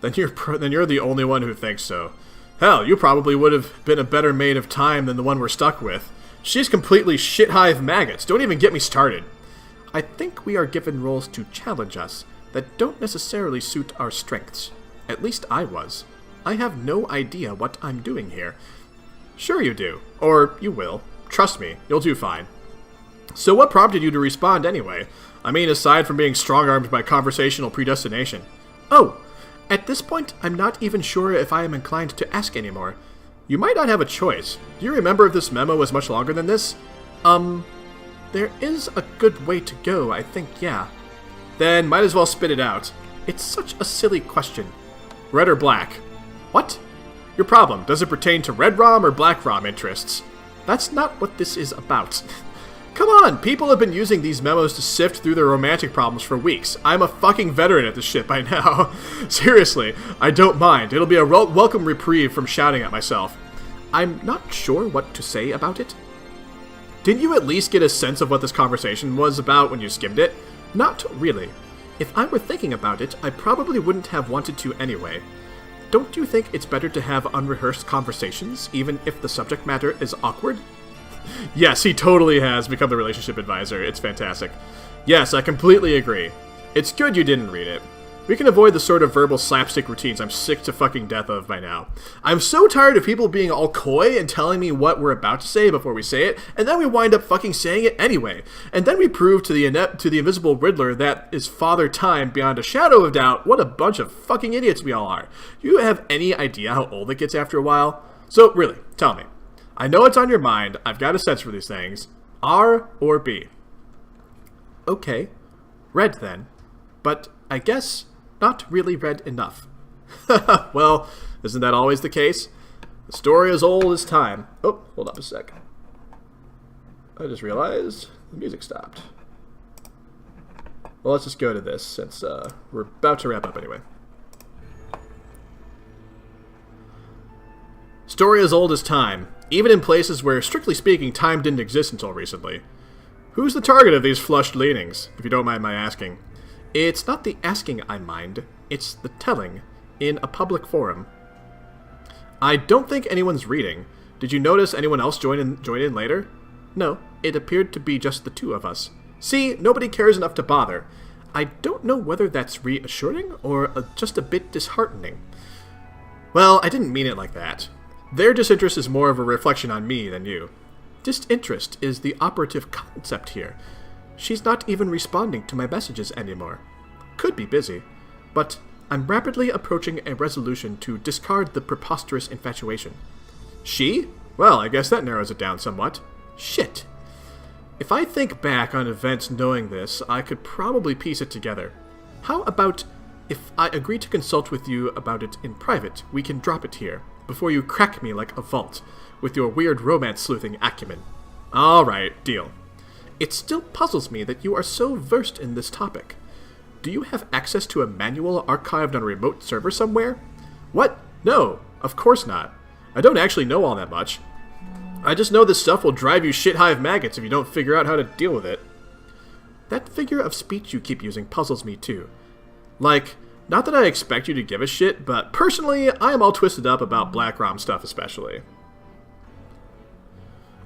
Then you're the only one who thinks so. Hell, you probably would have been a better maid of time than the one we're stuck with. She's completely shit-hive maggots. Don't even get me started. I think we are given roles to challenge us that don't necessarily suit our strengths. At least I was. I have no idea what I'm doing here. Sure you do. Or you will. Trust me, you'll do fine. So what prompted you to respond anyway? I mean, aside from being strong-armed by conversational predestination. Oh, at this point, I'm not even sure if I am inclined to ask anymore. You might not have a choice. Do you remember if this memo was much longer than this? There is a good way to go, I think, yeah. Then might as well spit it out. It's such a silly question. Red or black? What? Your problem, does it pertain to red ROM or black ROM interests? That's not what this is about. Come on, people have been using these memos to sift through their romantic problems for weeks. I'm a fucking veteran at this shit by now. Seriously, I don't mind. It'll be a welcome reprieve from shouting at myself. I'm not sure what to say about it. Didn't you at least get a sense of what this conversation was about when you skimmed it? Not really. If I were thinking about it, I probably wouldn't have wanted to anyway. Don't you think it's better to have unrehearsed conversations, even if the subject matter is awkward? Yes, he totally has become the relationship advisor. It's fantastic. Yes, I completely agree. It's good you didn't read it. We can avoid the sort of verbal slapstick routines I'm sick to fucking death of by now. I'm so tired of people being all coy and telling me what we're about to say before we say it, and then we wind up fucking saying it anyway. And then we prove to the invisible Riddler that is Father Time beyond a shadow of doubt what a bunch of fucking idiots we all are. Do you have any idea how old it gets after a while? So, really, tell me. I know it's on your mind, I've got a sense for these things. R or B? Okay, red then. But I guess not really red enough. Well, isn't that always the case? The story as old as time. Oh, hold up a sec. I just realized the music stopped. Well, let's just go to this since we're about to wrap up anyway. Story as old as time, even in places where, strictly speaking, time didn't exist until recently. Who's the target of these flushed leanings, if you don't mind my asking? It's not the asking I mind, it's the telling, in a public forum. I don't think anyone's reading. Did you notice anyone else join in later? No, it appeared to be just the two of us. See, nobody cares enough to bother. I don't know whether that's reassuring or just a bit disheartening. Well, I didn't mean it like that. Their disinterest is more of a reflection on me than you. Disinterest is the operative concept here. She's not even responding to my messages anymore. Could be busy, but I'm rapidly approaching a resolution to discard the preposterous infatuation. She? Well, I guess that narrows it down somewhat. Shit. If I think back on events knowing this, I could probably piece it together. How about if I agree to consult with you about it in private, we can drop it here, before you crack me like a vault, with your weird romance-sleuthing acumen. Alright, deal. It still puzzles me that you are so versed in this topic. Do you have access to a manual archived on a remote server somewhere? What? No, of course not. I don't actually know all that much. I just know this stuff will drive you shit-hive maggots if you don't figure out how to deal with it. That figure of speech you keep using puzzles me too. Like, not that I expect you to give a shit, but personally, I am all twisted up about Black Rom stuff especially.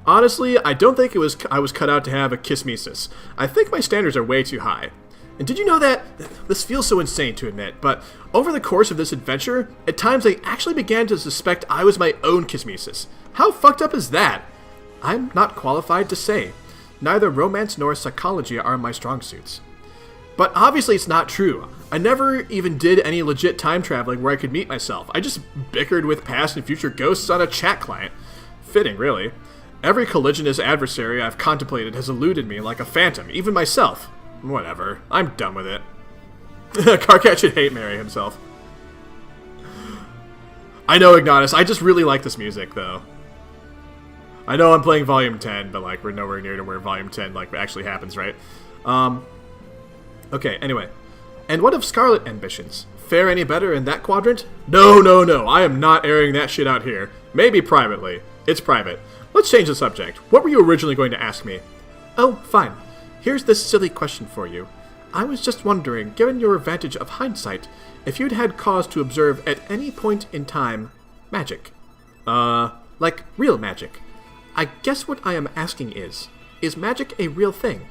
Honestly, I don't think I was cut out to have a kissmesis. I think my standards are way too high. And did you know that? This feels so insane to admit, but over the course of this adventure, at times I actually began to suspect I was my own kissmesis. How fucked up is that? I'm not qualified to say. Neither romance nor psychology are my strong suits. But obviously it's not true. I never even did any legit time traveling where I could meet myself. I just bickered with past and future ghosts on a chat client. Fitting, really. Every collisionist adversary I've contemplated has eluded me like a phantom, even myself. Whatever. I'm done with it. Karkat should hate Mary himself. I know, Ignatus. I just really like this music, though. I know I'm playing Volume 10, but, like, we're nowhere near to where Volume 10, like, actually happens, right? Okay, anyway. And what of Scarlet ambitions? Fare any better in that quadrant? No, no, no. I am not airing that shit out here. Maybe privately. It's private. Let's change the subject. What were you originally going to ask me? Oh, fine. Here's this silly question for you. I was just wondering, given your advantage of hindsight, if you'd had cause to observe at any point in time magic. Like real magic. I guess what I am asking is magic a real thing?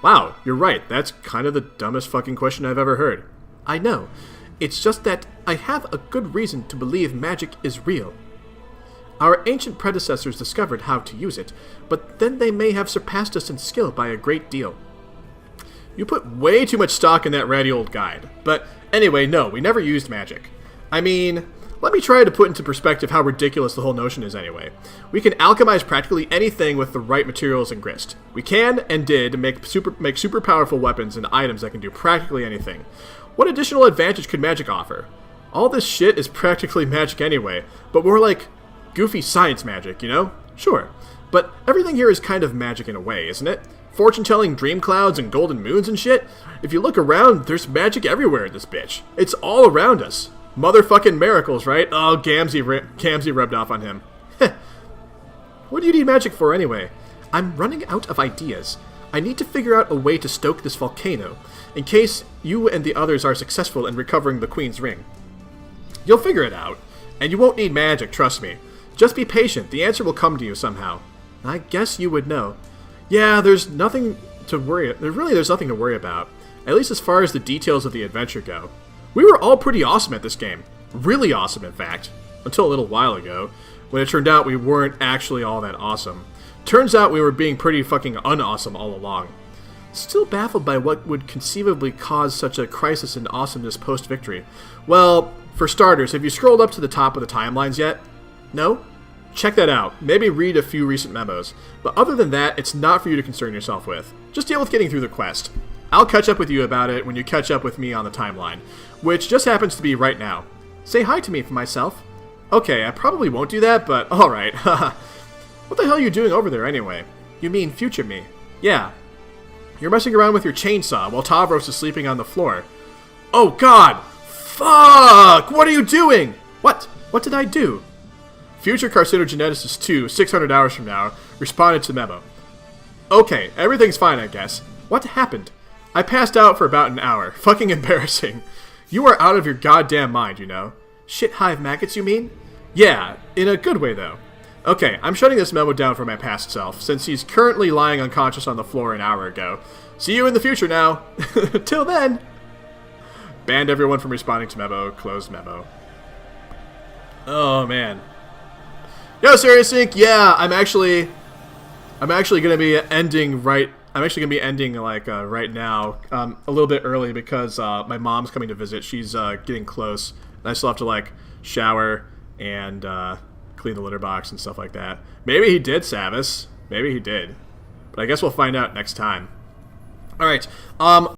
Wow, you're right. That's kind of the dumbest fucking question I've ever heard. I know. It's just that I have a good reason to believe magic is real. Our ancient predecessors discovered how to use it, but then they may have surpassed us in skill by a great deal. You put way too much stock in that ratty old guide. But anyway, no, we never used magic. I mean, let me try to put into perspective how ridiculous the whole notion is anyway. We can alchemize practically anything with the right materials and grist. We can, and did, make super powerful weapons and items that can do practically anything. What additional advantage could magic offer? All this shit is practically magic anyway, but more like goofy science magic, you know? Sure. But everything here is kind of magic in a way, isn't it? Fortune-telling dream clouds and golden moons and shit? If you look around, there's magic everywhere in this bitch. It's all around us. Motherfucking miracles, right? Oh, Gamzee rubbed off on him. What do you need magic for anyway? I'm running out of ideas. I need to figure out a way to stoke this volcano, in case you and the others are successful in recovering the Queen's ring. You'll figure it out. And you won't need magic, trust me. Just be patient, the answer will come to you somehow. I guess you would know. Yeah, there's nothing to worry. There's nothing to worry about. At least as far as the details of the adventure go. We were all pretty awesome at this game. Really awesome, in fact. Until a little while ago, when it turned out we weren't actually all that awesome. Turns out we were being pretty fucking unawesome all along. Still baffled by what would conceivably cause such a crisis in awesomeness post-victory. Well, for starters, have you scrolled up to the top of the timelines yet? No? Check that out. Maybe read a few recent memos. But other than that, it's not for you to concern yourself with. Just deal with getting through the quest. I'll catch up with you about it when you catch up with me on the timeline, which just happens to be right now. Say hi to me for myself. Okay, I probably won't do that, but alright. What the hell are you doing over there anyway? You mean future me? Yeah. You're messing around with your chainsaw while Tavros is sleeping on the floor. Oh god! Fuck! What are you doing? What? What did I do? Future Carcinogeneticist 2, 600 hours from now, responded to the memo. Okay, everything's fine, I guess. What happened? I passed out for about an hour. Fucking embarrassing. You are out of your goddamn mind, you know. Shit hive maggots, you mean? Yeah, in a good way, though. Okay, I'm shutting this memo down for my past self, since he's currently lying unconscious on the floor an hour ago. See you in the future now. Till then. Banned everyone from responding to memo. Closed memo. Oh, man. Yo, Serious Inc. Yeah, I'm actually gonna be ending right. I'm actually gonna be ending like right now, a little bit early because my mom's coming to visit. She's getting close, and I still have to like shower and clean the litter box and stuff like that. Maybe he did, Savis. Maybe he did, but I guess we'll find out next time. All right.